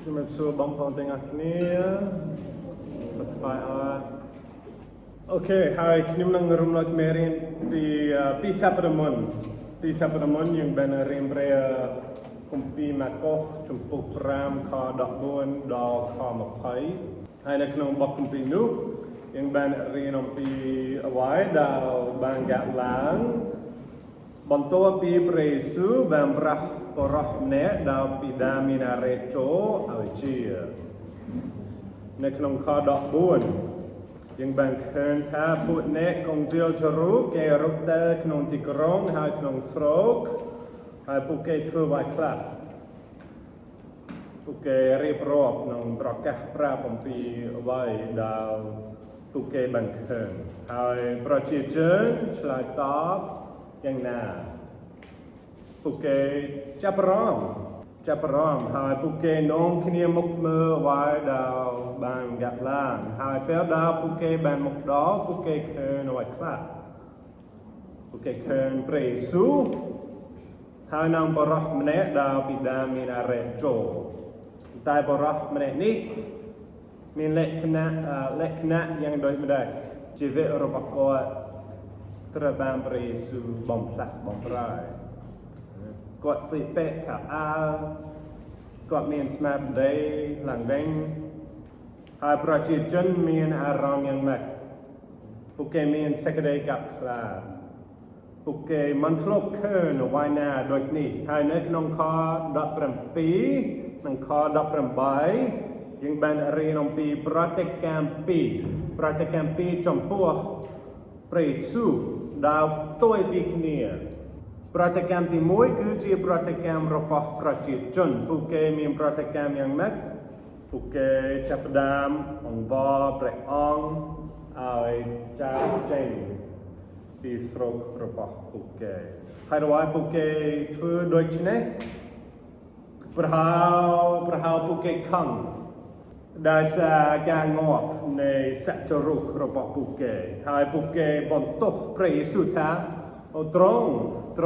ជំរាបសួរបងប្អូនទាំងអស់គ្នាសុខសប្បាយអត់អូខេហើយខ្ញុំនឹងរំលឹកមេរៀនពីសប្តាហ៍មុនយើងបានរៀនព្រះគម្ពីរម៉ាកុសជំពូក5ខ14ដល់ខ20ហើយនៅក្នុងបទគម្ពីរនោះយើងបានរៀនអំពីអ្វីដែលបានកើតឡើងបន្ទាប់ពីព្រះយេស៊ូវបានប្រោសបរិះម្នាក់ដែលពីដាមានអារ៉េចូលឲ្យជានៅក្នុងខ14យើងបានឃើញថាពួកអ្នកកងវិលជរូគេរត់ទៅក្នុងទីក្រុងហើយក្នុងស្រុកហើយពួកគេធ្វើអ្វីខ្លះពួកគេរៀបរាប់និងប្រកាសប្រាប់អំពីអ្វីដែលពួកគេបានឃើញហើយប្រជាជនឆ្លើយតបយ៉ាងណាពួកគេចាប់អារម្មណ៍ហើយពួកគេនាំគ្នាមកមើលអ្វីដែលបានកាត់ឡើងហើយពេលដែលពួកគេបានមកដល់ពួកគេឃើញអ្វីខ្លះពួកគេឃើញព្រះយេស៊ូវហើយនឹងបរិះម្នាក់ដែលពីដាមានអារ៉េចូលតែបរិះម្នាក់នេះមានលក្ខណៈយ៉ាងដូចម្ដេចជីវិតរបស់គាត់ត្រូវបានព្រះយេស៊ូវបំផ្លាស់បំប្រែគាត់ស្លៀកពាក់ខោអាវគាត់មានស្មារតីឡើងវិញហើយប្រជាជនមានអារម្មណ៍យ៉ាងម៉េចពួកគេមានសេចក្តីកាប់ខ្លាចពួកគេមិនធ្លាប់ឃើញអ្វីណាដូចនេះហើយនៅក្នុងខ17និងខ18យើងបានរៀនអំពីប្រតិកម្ម2ចំពោះព្រះយេស៊ូវដែលផ្ទុយពីគ្នាប្រតិកម្មទី1គឺជាប្រតិកម្មរបស់ប្រជាជនពួកគេមានប្រតិកម្មយ៉ាងម៉េចពួកគេចាប់ផ្ដើមអង្វរព្រះអង្គឲ្យចាកចេញពីស្រុករបស់ពួកគេហើយដល់ពួកគេធ្វើដូច្នេះប្រហែលពួកគេខឹងដោយសារការងាប់នៃសច្ចរុរបស់ពួកគេហើយពួកគេបន្ទោសព្រះយេស៊ូវថាទ្រ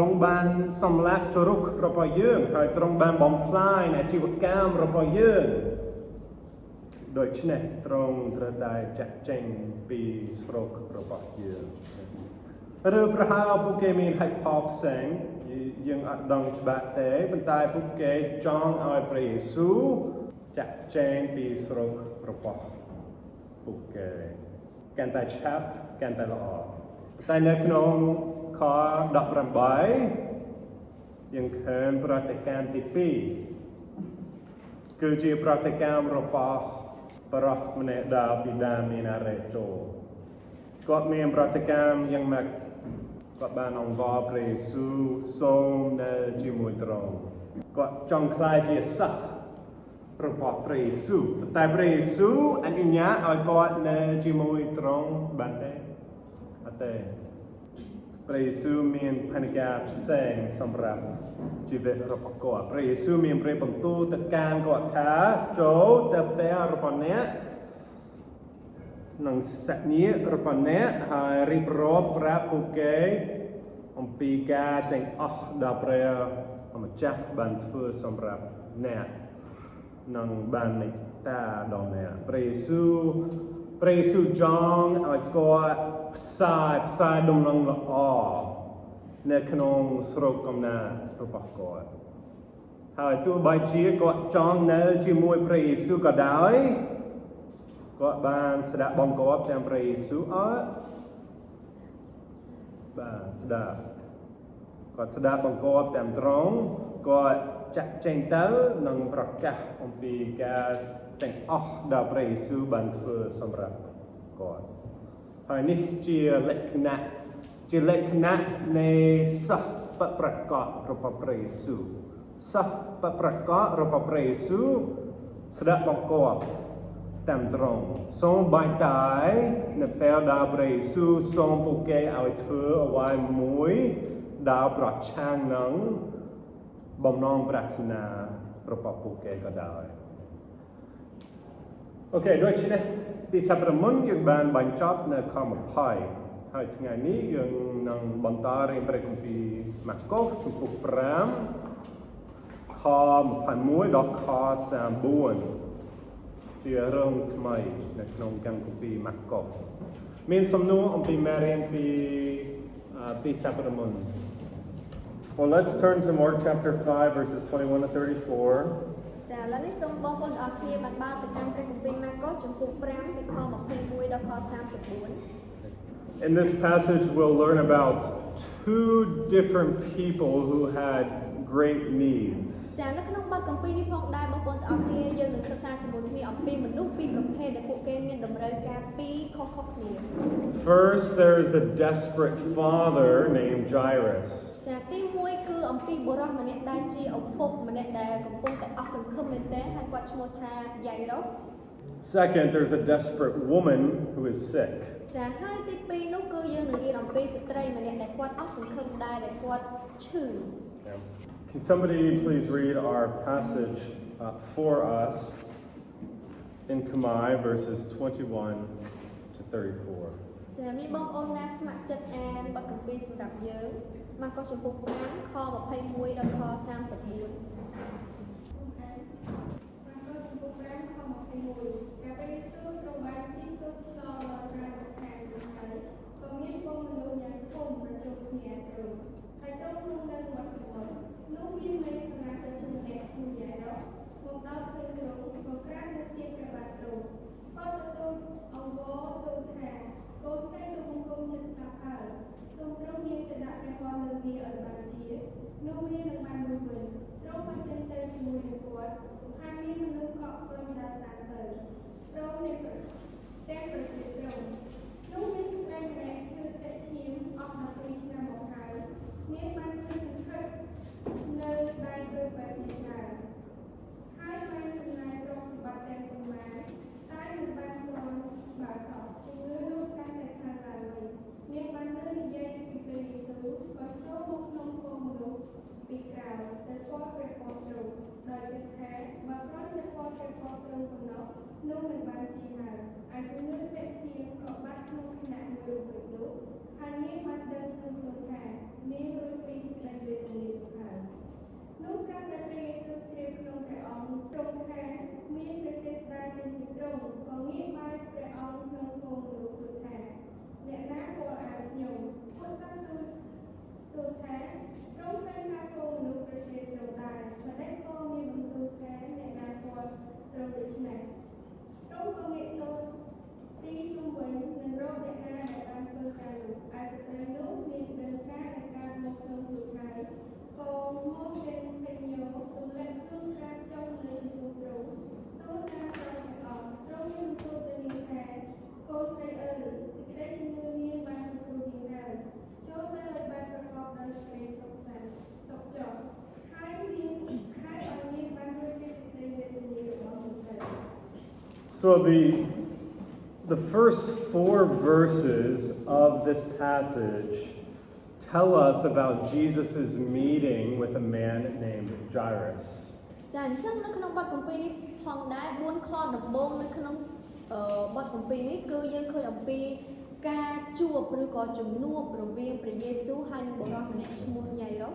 ង់បានសម្លាប់ចរុករបស់យើងហើយទ្រង់បានបំផ្លាញអាជីវកម្មរបស់យើងដូច្នេះទ្រង់ត្រូវតែចាក់ចេញពីស្រុករបស់យើងឬប្រហែលពួកគេមានហេតុផលផ្សេងយើងអត់ដឹងច្បាស់ទេប៉ុន្តែពួកគេចង់ឲ្យព្រះយេស៊ូវចាក់ចេញពីស្រុករបស់ពួកគេកាន់តែឆាប់កាន់តែល្អតែនៅក្នុងខ18យើងឃើញប្រតិកម្មទី2គឺជាប្រតិកម្មរបស់បរិះម្នាក់ដែលពីដាមានអារ៉េចូលគាត់មានប្រតិកម្មយ៉ាងម៉េចគាត់បានអង្វរព្រះយេស៊ូវសូមនៅជាមួយទ្រង់គាត់ចង់ក្លាយជាសិស្សរបស់ព្រះយេស៊ូវតែព្រះយេស៊ូវអនុញ្ញាតឲ្យគាត់នៅជាមួយទ្រង់បានទេអត់ទេព្រះយេស៊ូវមានផែនការផ្សេងសម្រាប់ជីវិតរបស់គាត់ព្រះយេស៊ូវមានព្រះបន្ទូលទៅកាន់គាត់ថាចូលទៅផ្ទះរបស់អ្នកនិងសាច់ញាតិរបស់អ្នកហើយរៀបរាប់ប្រាប់ពួកគេអំពីការទាំងអស់ដែលព្រះម្ចាស់បានធ្វើសម្រាប់អ្នកនិងបានមេត្តាដល់អ្នកព្រះយេស៊ូវចង់ឲ្យគាត់ផ្សាយដំណឹងល្អនៅក្នុងស្រុកកំណើតរបស់គាត់ហើយទោះបីជាគាត់ចង់នៅជាមួយព្រះយេស៊ូវក៏ដោយគាត់បានស្ដាប់បង្គាប់តាមព្រះយេស៊ូវអត់បាទស្ដាប់គាត់ស្ដាប់បង្គាប់តាមត្រង់គាត់ចាក់ចែងទៅនិងប្រកាសអំពីការទាំងអស់ដែលព្រះយេស៊ូវបានធ្វើសម្រាប់គាត់ហើយនេះជាលក្ខណៈនៃសិស្សពិតប្រាកដរបស់ព្រះយេស៊ូវសិស្សពិតប្រាកដរបស់ព្រះយេស៊ូវស្ដាប់បង្គាប់តាមត្រង់សូមបាយតែនៅពេលដែលព្រះយេស៊ូវសូមពួកគេឲ្យធ្វើអ្វីមួយដែលប្រឆាំងនឹងបំណងប្រាថ្នារបស់ពួកគេក៏ដោយអូខេដូច្នេះពីសប្តាហ៍មុនយើងបានបញ្ចប់នៅខ20ហើយថ្ងៃនេះយើងនឹងបន្តរៀនព្រះគម្ពីរម៉ាកុសជំពូក5ខ ខ21ដល់ខ34ជារឿងថ្មីនៅក្នុងកម្មគម្ពីរម៉ាកុបមានសំណួរអំពីមេរៀនពីសព្ទមុន Well, let's turn to Mark chapter 5 verses 21 to 34. ចាឥឡូវនេះសូមបងប្អូនទាំងអស់គ្នាបានបើកទៅកាន់ព្រះគម្ពីរម៉ាកុសចំពុក5ពីខ21ដល់ខ34 In this passage, we'll learn about two different people who had great needs. ចានៅក្នុងបទគម្ពីរនេះផងដែរបងប្អូនទាំងអស់គ្នាយើងនឹងសិក្សាជាមួយគ្នាអំពីមនុស្សពីរប្រភេទដែលពួកគេមានតម្រូវការពីរខុសៗគ្នា First, there is a desperate father named Jairus. ចាទី1គឺអំពីបុរសម្នាក់ដែលជាឪពុកម្នាក់ដែលកំពុងតែអស់សង្ឃឹមមែនទែនហើយគាត់ឈ្មោះថាយ៉ៃរ៉ូ Second, there's a desperate woman who is sick. ចាហើយទី2នោះគឺយើងនឹងរៀនអំពីស្ត្រីម្នាក់ដែលគាត់អស់សង្ឃឹមដែរដែលគាត់ឈឺ Can somebody please read our passage for us in Khmer verses 21 to 34? ចាមានបងប្អូនណាស្ម័គ្រចិត្តអានបទគម្ពីរសម្រាប់យើងម៉ាកុសចំពុក5ខ21ដល់ខSo the first four verses of this passage tell us about Jesus' meeting with a man named Jairus. ចាអញ្ចឹងនៅក្នុងបទគម្ពីរនេះផងដែរ4ខដំបូងនៅក្នុងបទគម្ពីរនេះគឺយើងឃើញអំពីការជួបឬក៏ជំនួបរវាងព្រះយេស៊ូវហើយនឹងបុរសម្នាក់ឈ្មោះយ៉ៃរ៉ូ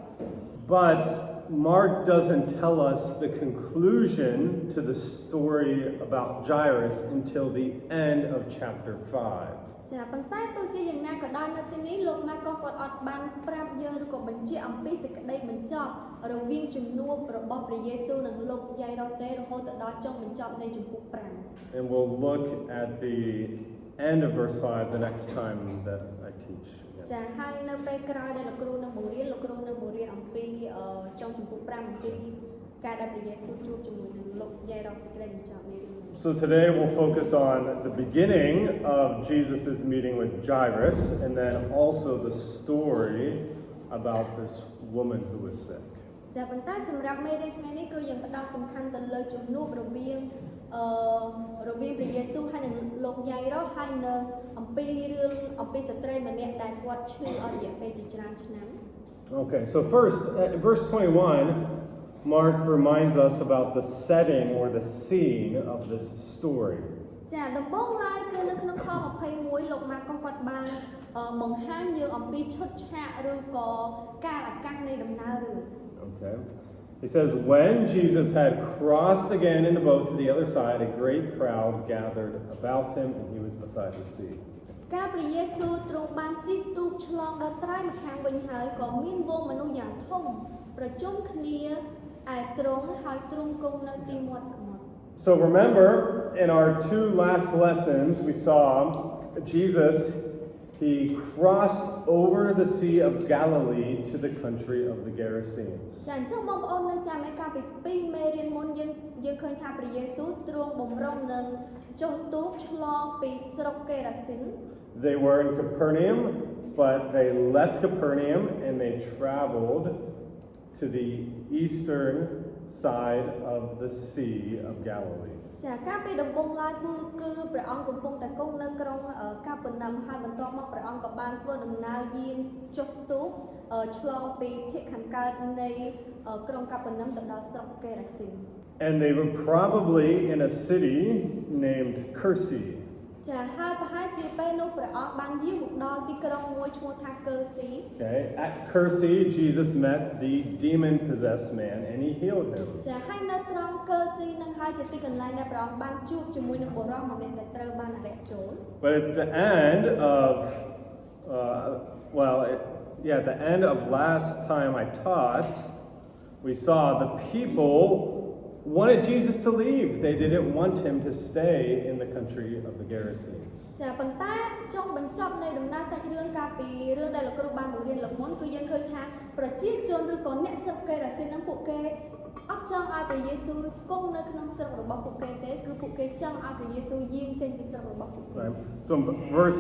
But Mark doesn't tell us the conclusion to the story about Jairus until the end of chapter 5. ចាប៉ុន្តែទោះជាយ៉ាងណាក៏ដោយនៅទីនេះលោកម៉ាកុសគាត់អត់បានប្រាប់យើងឬក៏បញ្ជាក់អំពីសេចក្តីបញ្ចប់រវាងជំនួបរបស់ព្រះយេស៊ូវនិងលោកយ៉ៃរ៉ូទេរហូតដល់ចុងបញ្ចប់នៃជំពូក5 And we'll look at the end of verse 5 the next time that I teach. ចាហើយនៅពេលក្រោយដែលលោកគ្រូនឹងបង្រៀនអំពីចុងជំពូក5អំពីការដែលព្រះយេស៊ូវជួបជាមួយនឹងលោកយ៉ៃរ៉ូសេចក្តីបញ្ចប់នៃរឿង So today we'll focus on the beginning of Jesus' meeting with Jairus and then also the story about this woman who was sick. ចាប៉ុន្តែសម្រាប់មេរៀនថ្ងៃនេះគឺយើងផ្ដោតសំខាន់ទៅលើជំនួបរវាងព្រះយេស៊ូវហើយនឹងលោកយ៉ៃរ៉ូហើយនៅអំពីរឿងអំពីស្ត្រីម្នាក់ដែលគាត់ឈឺអស់រយៈពេលជាច្រើនឆ្នាំ Okay, so first in verse 21 Mark reminds us about the setting or the scene of this story. ចាដំបូងឡើយគឺនៅក្នុងខ21លោកម៉ាកុសគាត់បានបង្ហាញយើងអំពីឈុតឆាកឬក៏កាលអាកាសនៃដំណើររឿង Okay. He says, when Jesus had crossed again in the boat to the other side, a great crowd gathered about him, and he was beside the sea. កាលព្រះយេស៊ូវទ្រង់បានជិះទូកឆ្លងដល់ត្រើយម្ខាងវិញហើយក៏មានវងមនុស្សយ៉ាងធំប្រជុំគ្នាឯទ្រង់ហើយទ្រង់គង់នៅទីមាត់សមុទ្រ So remember, in our two last lessons, we saw Jesus, he crossed over the Sea of Galilee to the country of the Gerasenes. ចាអញ្ចឹងបងប្អូននៅចាំឯកាលពី2មេរៀនមុនយើងឃើញថាព្រះយេស៊ូវទ្រង់បំរុងនឹងចុះទូកឆ្លងពីស្រុកកេរ៉ាស៊ីន They were in Capernaum, but they left Capernaum and they traveled to the eastern side of the Sea of Galilee. ចាកាលពីដំបូងឡើយគឺព្រះអង្គកំពុងតែគង់នៅក្រុងកាប៉ឺណាំហើយបន្ទាប់មកព្រះអង្គក៏បានធ្វើដំណើរយាងចុះទូកឆ្លងពីភាគខាងកើតនៃក្រុងកាប៉ឺណាំទៅដល់ស្រុកកេរ៉ាស៊ីន And they were probably in a city named Cursi. ចាហើយប្រហែលជាពេលនោះព្រះអង្គបានយាងមកដល់ទីក្រុងមួយឈ្មោះថាកើស៊ី Okay, at Cursi, Jesus met the demon-possessed man and he healed him. ចាហើយនៅត្រង់កើស៊ីនឹងហើយជាទីកន្លែងដែលព្រះអង្គបានជួបជាមួយនឹងបុរសម្នាក់ដែលត្រូវបានអរិយចូល But at the end of, the end of last time I taught, we saw the people wanted Jesus to leave. They didn't want him to stay in the country of the Gerasenes. ចាប៉ុន្តែចុងបញ្ចប់នៃដំណើរសាច់រឿងកាលពីរឿងដែលលោកគ្រូបានបង្រៀនលោកមុនគឺយើងឃើញថាប្រជាជនឬក៏អ្នកស្រុកកេរ៉ាស៊ីននឹងពួកគេអត់ចង់ឲ្យព្រះយេស៊ូវគង់នៅក្នុងស្រុករបស់ពួកគេទេគឺពួកគេចង់ឲ្យព្រះយេស៊ូវយាងចេញពីស្រុករបស់ពួកគេ So in verse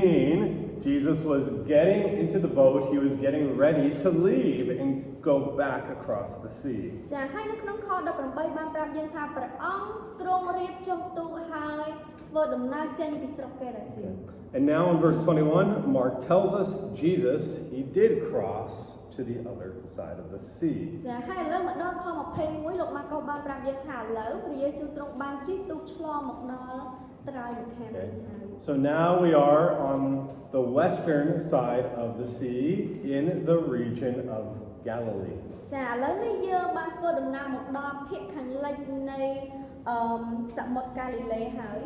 18, Jesus was getting into the boat. He was getting ready to leave and go back across the sea. ចាហើយនៅក្នុងខ18បានប្រាប់យើងថាព្រះអង្គទ្រង់រៀបចុះទូកហើយធ្វើដំណើរចេញពីស្រុកកេរ៉ាស៊ីន And now in verse 21, Mark tells us Jesus, he did cross to the other side of the sea. ចាហើយឥឡូវមកដល់ខ21លោកម៉ាកូបានប្រាប់យើងថាឥឡូវព្រះយេស៊ូវទ្រង់បានជិះទូកឆ្លងមកដល់ត្រើយម្ខាងវិញហើយ So now we are on the western side of the sea in the region of Galilee. ចាឥឡូវនេះយើងបានធ្វើដំណើរមកដល់ភាគខាងលិចនៃសមុទ្រកាលីលេហើយ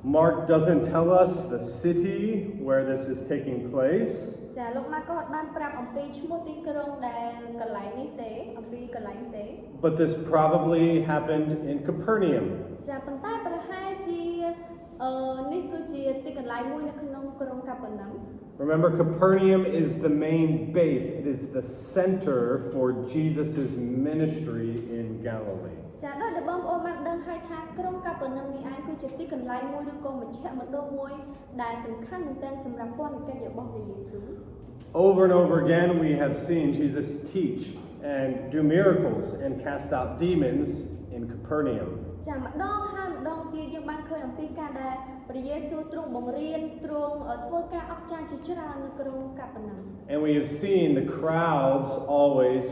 Mark doesn't tell us the city where this is taking place. ចាលោកម៉ាកូអត់បានប្រាប់អំពីឈ្មោះទីក្រុងដែលកន្លែងនេះទេអំពីកន្លែងទេ But this probably happened in Capernaum. ចាប៉ុន្តែប្រហែលជានេះគឺជាទីកន្លែងមួយនៅក្នុងក្រុងកាប៉ឺណាំ Remember, Capernaum is the main base. It is the center for Jesus' ministry in Galilee. ចាដោយដែលបងប្អូនបានដឹងហើយថាក្រុងកាប៉ឺណាំនេះឯងគឺជាទីកន្លែងមួយឬក៏មជ្ឈមណ្ឌលមួយដែលសំខាន់មែនទែនសម្រាប់ពន្ធកិច្ចរបស់ព្រះយេស៊ូវ Over and over again, we have seen Jesus teach and do miracles and cast out demons in Capernaum. ចាម្ដងហើយម្ដងទៀតយើងបានឃើញអំពីការដែលព្រះយេស៊ូវទ្រង់បង្រៀនទ្រង់ធ្វើការអស្ចារ្យជាច្រើននៅក្រុងកាប៉ឺណាំ And we have seen the crowds always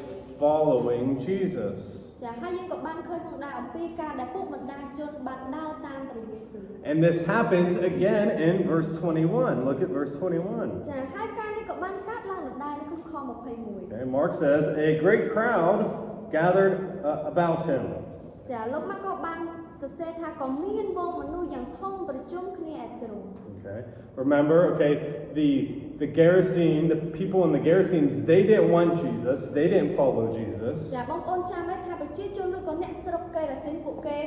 following Jesus. ចាហើយយើងក៏បានឃើញផងដែរអំពីការដែលពួកបណ្ដាជនបានដើរតាមព្រះយេស៊ូវ And this happens again in verse 21. Look at verse 21. ចាហើយការនេះក៏បានកើតឡើងដដែលនៅក្នុងខ21 Okay, Mark says, a great crowd gathered about him. ចាលោកមកក៏បានសរសេរថាក៏មានវងមនុស្សយ៉ាងធំប្រជុំគ្នាឯទ្រង់ Okay. Remember, the Gerasene, the people in the Gerasenes, they didn't want Jesus. They didn't follow Jesus. ចាបងប្អូនចាំទេថាប្រជាជនឬក៏អ្នកស្រុកកេរ៉ាស៊ីនពួកគេ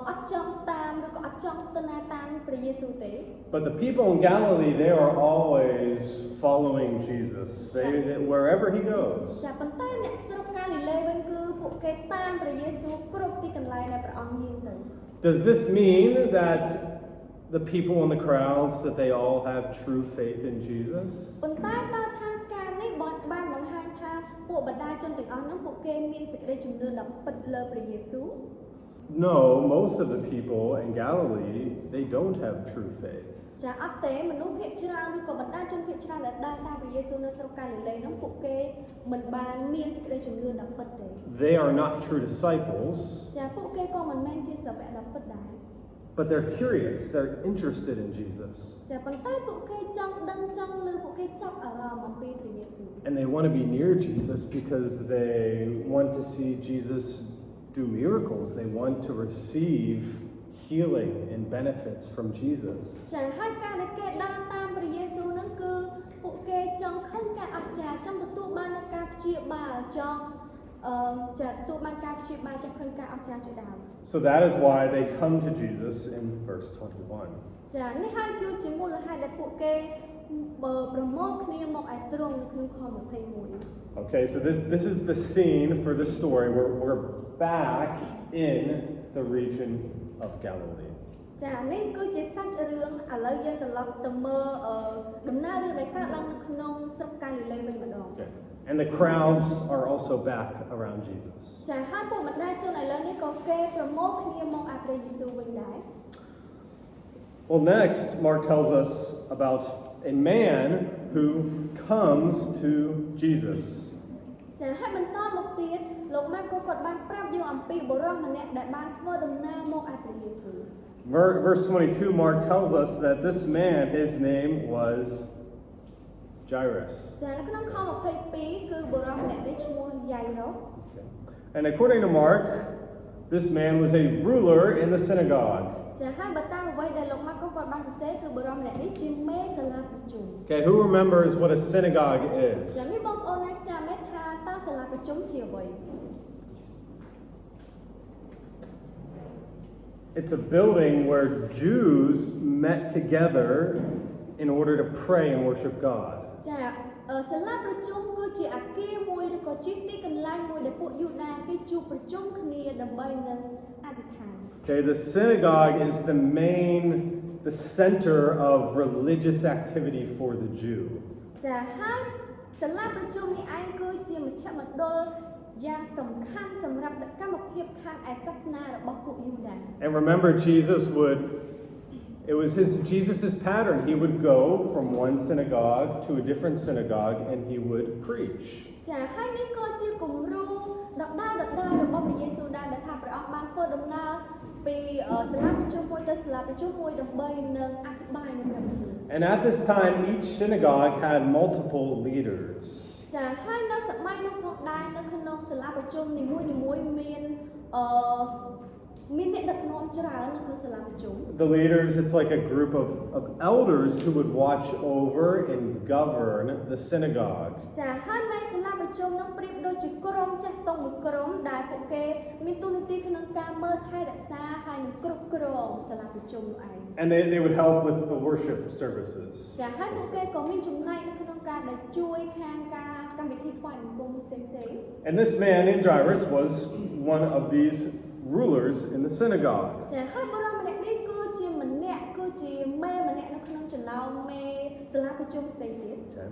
អត់ចង់តាមឬក៏អត់ចង់ទៅណាតាមព្រះយេស៊ូវទេ But the people in Galilee, they are always following Jesus. They wherever he goes. ចាប៉ុន្តែអ្នកស្រុកកាលីលេវិញគឺពួកគេតាមព្រះយេស៊ូវគ្រប់ទីកន្លែងដែលព្រះអង្គយាងទៅ Does this mean that the people in the crowds that they all have true faith in Jesus? ប៉ុន្តែតើថាការនេះបានបង្ហាញថាពួកបណ្ដាជនទាំងអស់នោះពួកគេមានសេចក្តីជំនឿដ៏ពិតលើព្រះយេស៊ូវ No, most of the people in Galilee, they don't have true faith. ចាអត់ទេមនុស្សភាគច្រើនឬក៏បណ្ដាជនភាគច្រើនដែលដើរតាមព្រះយេស៊ូវនៅស្រុកកាលីលេនោះពួកគេមិនបានមានសេចក្តីជំនឿដ៏ពិតទេ They are not true disciples. ចាពួកគេក៏មិនមែនជាសាវកដ៏ពិតដែរ but they're curious, they're interested in Jesus. ចាប៉ុន្តែពួកគេចង់ដឹងចង់ឮពួកគេចាប់អារម្មណ៍អំពីព្រះយេស៊ូវ And they want to be near Jesus because they want to see Jesus do miracles. They want to receive healing and benefits from Jesus. ចាហើយការដែលគេដើរតាមព្រះយេស៊ូវហ្នឹងគឺពួកគេចង់ឃើញការអស្ចារ្យចង់ទទួលបាននូវការព្យាបាលចង់ចាទទួលបានការព្យាបាលចង់ឃើញការអស្ចារ្យជាដើម So that is why they come to Jesus in verse 21. ចានេះហើយគឺជាមូលហេតុដែលពួកគេប្រមូលគ្នាមកឯទ្រង់នៅក្នុងខ21 Okay, so this is the scene for the story. We're back in the region of Galilee. ចានេះគឺជាសាច់រឿងឥឡូវយើងត្រឡប់ទៅមើលដំណើររឿងដែលកើតឡើងនៅក្នុងស្រុកកាលីលេវិញម្ដង Okay. And the crowds are also back around Jesus. ចាហើយពួកបណ្ដាជនឥឡូវនេះក៏គេប្រមូលគ្នាមកឯព្រះយេស៊ូវវិញដែរ Well, next, Mark tells us about a man who comes to Jesus. ចាហើយបន្តមកទៀតលោកម៉ាកូគាត់បានប្រាប់យើងអំពីបុរសម្នាក់ដែលបានធ្វើដំណើរមកឯព្រះយេស៊ូវ Verse 22, Mark tells us that this man, his name was Jairus. ចានៅក្នុងខ22គឺបុរសម្នាក់នេះឈ្មោះយ៉ៃរ៉ូ And according to Mark, this man was a ruler in the synagogue. ចាហើយបើតាមអ្វីដែលលោកម៉ាកូគាត់បានសរសេរគឺបុរសម្នាក់នេះជាមេសាលាប្រជុំ Okay, who remembers what a synagogue ចា is? នេះបងប្អូនណាចាំទេថាតើសាលាប្រជុំជាអ្វី It's a building where Jews met together in order to pray and worship God. ចាសាលាប្រជុំគឺជាអគារមួយឬក៏ជាទីកន្លែងមួយដែលពួកយូដាគេជួបប្រជុំគ្នាដើម្បីនឹងអធិដ្ឋាន Okay, the synagogue is the center of religious activity for the Jew. ចាហើយសាលាប្រជុំនេះឯងគឺជាមជ្ឈមណ្ឌលយ៉ាងសំខាន់សម្រាប់សកម្មភាពខាងឯសាសនារបស់ពួកយូដា And remember, it was Jesus's pattern. He would go from one synagogue to a different synagogue and he would preach. ចាហើយនេះក៏ជាគំរូដដែលរបស់ព្រះយេស៊ូវដែរដែលថាព្រះអង្គបានធ្វើដំណើរពីសាលាប្រជុំមួយទៅសាលាប្រជុំមួយដើម្បីនឹងអធិប្បាយនៅព្រះបន្ទូល And at this time, each synagogue had multiple leaders. ចាហើយនៅសម័យនោះផងដែរនៅក្នុងសាលាប្រជុំនីមួយមានអ្នកដឹកនាំច្រើននៅក្នុងសាលាប្រជុំ The leaders, it's like a group of elders who would watch over and govern the synagogue. ចាហើយមេសាលាប្រជុំនោះប្រៀបដូចជាក្រុមចាស់តុងមួយក្រុមដែលពួកគេមានតួនាទីក្នុងការមើលថែរក្សាហើយនឹងគ្រប់គ្រងសាលាប្រជុំនោះឯង And they would help with the worship services. ចាហើយពួកគេក៏មានចំណែកនៅក្នុងការដែលជួយខាងការកម្មវិធីថ្វាយបង្គំផ្សេងៗ And this man named Jairus was one of these rulers in the synagogue. ចាហើយបុរសម្នាក់នេះគឺជាមេម្នាក់នៅក្នុងចំណោមមេសាលាប្រជុំផ្សេងទៀត Okay.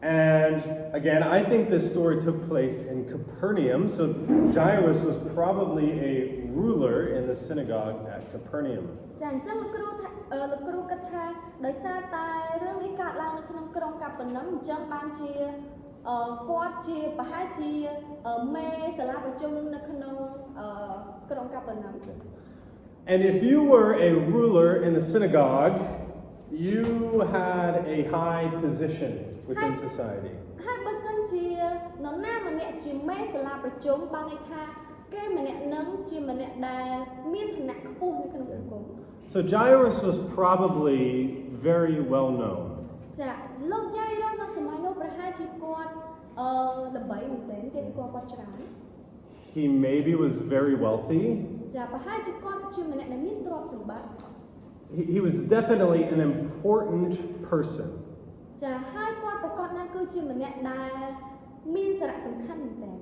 And again, I think this story took place in Capernaum, so Jairus was probably a ruler in the synagogue at Capernaum. ចាអញ្ចឹងលោកគ្រូគិតថាដោយសារតែរឿងនេះកើតឡើងនៅក្នុងក្រុងកាប៉ឺណឹមអញ្ចឹងបានជាគាត់ជាប្រហែលជាមេសាលាប្រជុំនៅក្នុងក្រុងកាប៉ឺណឹម And if you were a ruler in the synagogue, you had a high position within society. ហើយបើសិនជានរណាម្នាក់ជាមេសាលាប្រជុំបានន័យថាគេម្នាក់នឹងជាម្នាក់ដែលមានឋានៈខ្ពស់នៅក្នុងសង្គម So Jairus was probably very well known. ចាលោកយាយរងនៅសម័យនោះប្រហែលជាគាត់ល្បីមែនទែនគេស្គាល់គាត់ច្រើន He maybe was very wealthy. ចាប្រហែលជាគាត់ជាម្នាក់ដែលមានទ្រព្យសម្បត្តិ He was definitely an important person. ចាហើយគាត់ប្រកាសថាគឺជាម្នាក់ដែលមានសារៈសំខាន់មែនទែន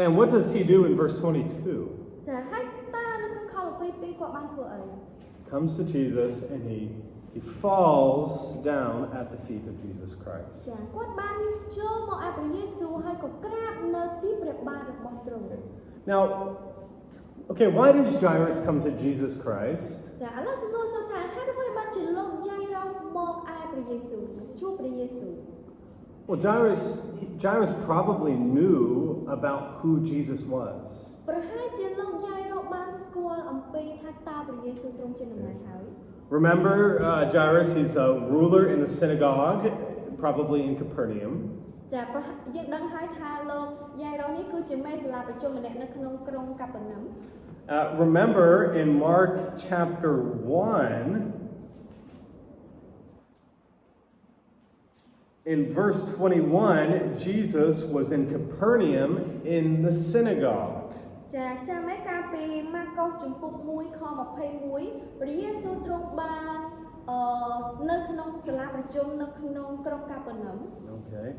And what does he do in verse 22? ចាហើយតើនៅក្នុងខ22គាត់បានធ្វើអី Comes to Jesus and he falls down at the feet of Jesus Christ. ចាគាត់បានចូលមកឯព្រះយេស៊ូវហើយក៏ក្រាបនៅទីព្រះបាទរបស់ទ្រង់ Now, okay, why did Jairus come to Jesus Christ? ចាឥឡូវសំណួរសួរថាហេតុអ្វីបានជាលោកយាយរងមកឯព្រះយេស៊ូវជួបព្រះយេស៊ូវ Well, Jairus probably knew about who Jesus was. ប្រហែលជាលោកយាយរងបានស្គាល់អំពីថា តើព្រះយេស៊ូវទ្រង់ជានរណាហើយ Remember Jairus, he's a ruler in the synagogue, probably in Capernaum. ចាយើងដឹងហើយថាលោកយ៉ាយរ៉ូនេះគឺជាមេសាលាប្រជុំម្នាក់នៅក្នុងក្រុងកាប៉ាណាំ Remember in Mark chapter 1, in verse 21, Jesus was in Capernaum in the synagogue. ចាចាំឯកាលពីម៉ាកុសជំពូក1ខ21ព្រះយេស៊ូវទ្រង់បាននៅក្នុងសាលាប្រជុំនៅក្នុងក្រុងកាប៉ាណាំ Okay.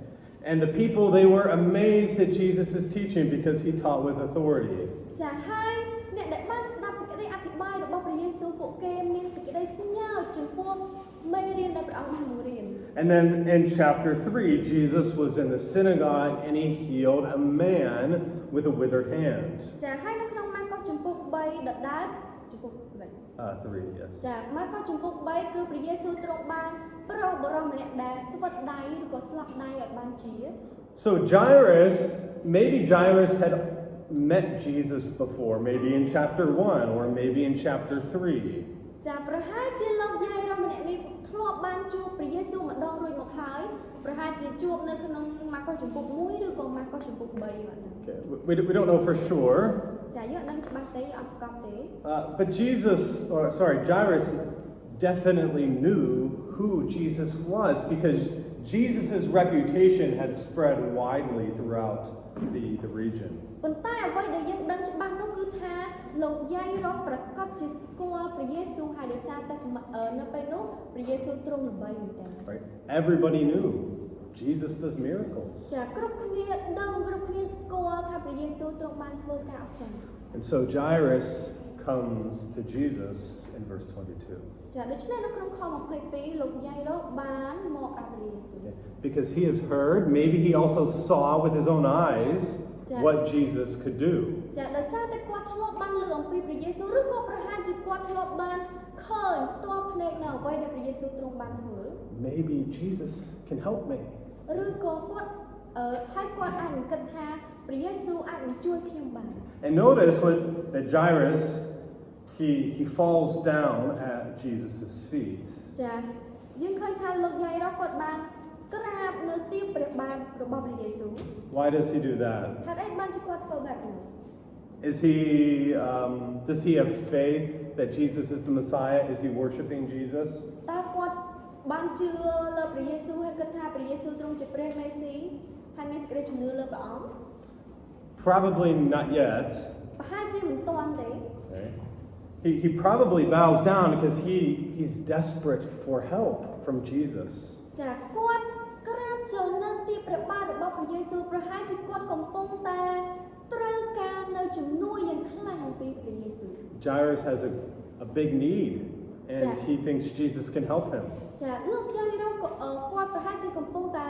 And the people, they were amazed at Jesus' teaching because he taught with authority. ចាហើយអ្នកដែលបានស្ដាប់សេចក្តីអធិប្បាយរបស់ព្រះយេស៊ូវពួកគេមានសេចក្តីស្ញើចំពោះមេរៀនដែលព្រះអង្គបានបង្រៀន And then in chapter 3, Jesus was in the synagogue and he healed a man with a withered hand. ចាហើយនៅក្នុងម៉ាកុសជំពូក3ដដែលជំពូក 3, yes. ចាម៉ាកុសជំពូក3គឺព្រះយេស៊ូវទ្រង់បានប្រោសបរិសម្នាក់ដែលស្វិតដៃឬក៏ស្លាប់ដៃឲ្យបានជា So Jairus, maybe Jairus had met Jesus before, maybe in chapter 1 or maybe in chapter 3. ចាប្រហែលជាលោកយាយរបស់ម្នាក់នេះធ្លាប់បានជួបព្រះយេស៊ូវម្ដងរួចមកហើយប្រហែលជាជួបនៅក្នុងម៉ាកុសជំពូក1ឬក៏ម៉ាកុសជំពូក3អត់ដឹង Okay. We don't know for sure. ចាយើងអត់ដឹងច្បាស់ទេអត់ប្រកបទេ But Jairus definitely knew who Jesus was because Jesus' reputation had spread widely throughout the region. ប៉ុន្តែអ្វីដែលយើងដឹងច្បាស់នោះគឺថាលោកយាយរកប្រកាសជាស្គាល់ព្រះយេស៊ូវហើយដោយសារតែនៅពេលនោះព្រះយេស៊ូវទ្រង់ល្បីមែនតើ Right? Everybody knew Jesus does miracles. ចាគ្រប់គ្នាដឹងគ្រប់គ្នាស្គាល់ថាព្រះយេស៊ូវទ្រង់បានធ្វើការអស្ចារ្យ And so Jairus comes to Jesus in verse 22. ចាដូច្នេះនៅក្នុងខ22លោកយាយរកបានមកអាព្រះយេស៊ូវ Because he has heard, maybe he also saw with his own eyes what Jesus could do. ចាដោយសារតែគាត់ធ្លាប់បានលើអំពីព្រះយេស៊ូវឬក៏ប្រហែលជាគាត់ធ្លាប់បានឃើញផ្ទាល់ភ្នែកនៅអ្វីដែលព្រះយេស៊ូវទ្រង់បានធ្វើ Maybe Jesus can help me. ឬក៏គាត់ហើយគាត់អាចនឹងគិតថាព្រះយេស៊ូវអាចនឹងជួយខ្ញុំបាន And notice that Jairus, he falls down at Jesus' feet. ចាយើងឃើញថាលោកយាយរកគាត់បានក្រាបនៅទីព្រះបាទរបស់ព្រះយេស៊ូវ Why does he do that? ហេតុអីបានជាគាត់ធ្វើបែបនេះ Does he have faith that Jesus is the Messiah? Is he worshiping Jesus? តើគាត់បានជឿលើព្រះយេស៊ូវហើយគិតថាព្រះយេស៊ូវទ្រង់ជាព្រះមេស៊ីហើយមានសេចក្តីជំនឿលើព្រះអង្គ Probably not yet. ប្រហែលជាមិនទាន់ទេ Okay. He probably bows down because he's desperate for help from Jesus. ចាគាត់ក្រាបចូលនៅទីព្រះបាទរបស់ព្រះយេស៊ូវប្រហែលជាគាត់កំពុងតែត្រូវការនៅជំនួយយ៉ាងខ្លាំងអំពីព្រះយេស៊ូវ Jairus has a big need and he thinks Jesus can help him. ចាលោកយាយរកគាត់ប្រហែលជាកំពុងតែ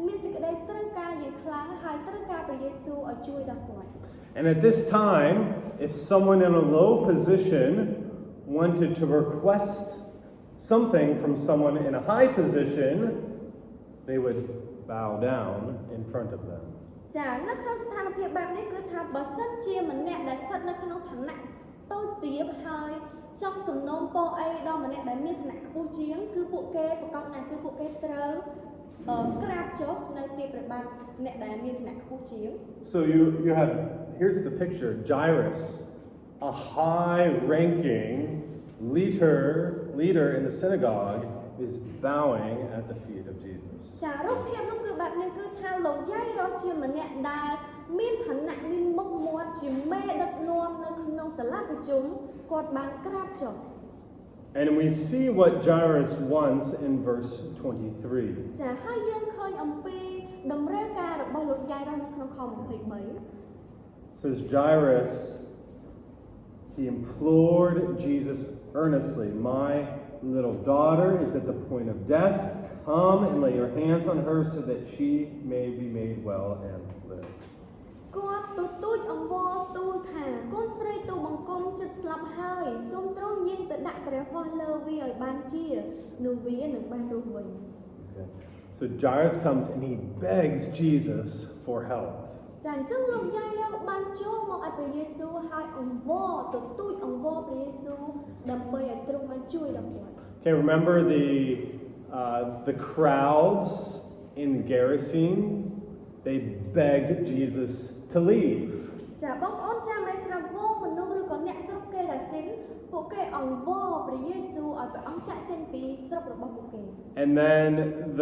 មានសេចក្តីត្រូវការយ៉ាងខ្លាំងហើយត្រូវការព្រះយេស៊ូវឲ្យជួយដល់គាត់ And at this time, if someone in a low position wanted to request something from someone in a high position, they would bow down in front of them. ចានៅក្នុងស្ថានភាពបែបនេះគឺថាបើសិនជាម្នាក់ដែលស្ថិតនៅក្នុងឋានៈតូចទាបហើយចង់សំណូមពរអីដល់ម្នាក់ដែលមានឋានៈខ្ពស់ជាងគឺពួកគេប្រកាសណាគឺពួកគេត្រូវក្រាបចុះនៅទីព្រះបាទអ្នកដែលមានឋានៈខ្ពស់ជាង So you have, here's the picture, Jairus, a high-ranking leader in the synagogue, is bowing at the feet of Jesus. ចារូបភាពនោះគឺបែបនេះគឺថាលោកយាយរកជាម្នាក់ដែលមានឋានៈមានមុខមាត់ជាមេដឹកនាំនៅក្នុងសាលាប្រជុំគាត់បានក្រាបចុះ And we see what Jairus wants in verse 23. ចាហើយយើងឃើញអំពីតម្រូវការរបស់លោកយាយរកនៅក្នុងខ23 It says Jairus, he implored Jesus earnestly, "My little daughter is at the point of death. Come and lay your hands on her so that she may be made well and live." គាត់ទទូចអង្វរទូលថាកូនស្រីទូបង្គំចិត្តស្លាប់ហើយសូមទ្រង់យាងទៅដាក់ព្រះហស្ថលើវាឲ្យបានជានោះវានឹងបានរស់វិញ Okay. So Jairus comes and he begs Jesus for help. ចាអញ្ចឹងលោកយាយរកបានចូលមកឲ្យព្រះយេស៊ូវហើយអង្វរទទូចអង្វរព្រះយេស៊ូវ ជួយដល់គាត់ Okay, remember the crowds in Gerasene? They begged Jesus to leave. ចាបងប្អូនចាំមែនថាវងមនុស្សឬក៏អ្នកស្រុកកេរ៉ាស៊ីនពួកគេអង្វរព្រះយេស៊ូវឲ្យព្រះអង្គចាក់ចេញពីស្រុករបស់ពួកគេ And then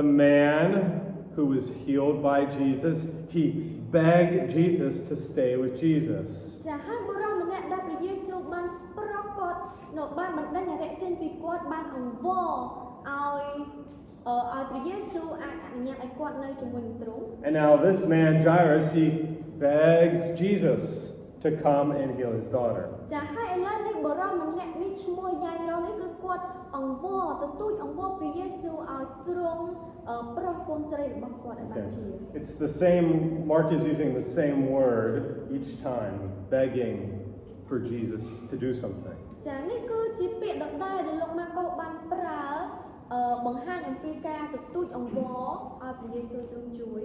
the man who was healed by Jesus, he begged Jesus to stay with Jesus. ចាហើយបុរសម្នាក់ដែលព្រះយេស៊ូវបានប្រកាសនៅបានបណ្ដេញអារក្សចេញពីគាត់បានអង្វរឲ្យព្រះយេស៊ូវអាចអនុញ្ញាតឲ្យគាត់នៅជាមួយនឹងទ្រង់ And now this man Jairus, he begs Jesus to come and heal his daughter. ចាហើយឥឡូវនេះបុរសម្នាក់នេះឈ្មោះយ៉ៃរ៉ូនេះគឺគាត់អង្វរទទូចអង្វរព្រះយេស៊ូវឲ្យទ្រង់ប្រោះកូនស្រីរបស់គាត់ឲ្យបានជា It's the same, Mark is using the same word each time, begging for Jesus to do something. ចានេះគឺជាពាក្យដដែលដែលលោកម៉ាកូបានប្រើបង្ហាញអំពីការទទូចអង្វរឲ្យព្រះយេស៊ូវទ្រង់ជួយ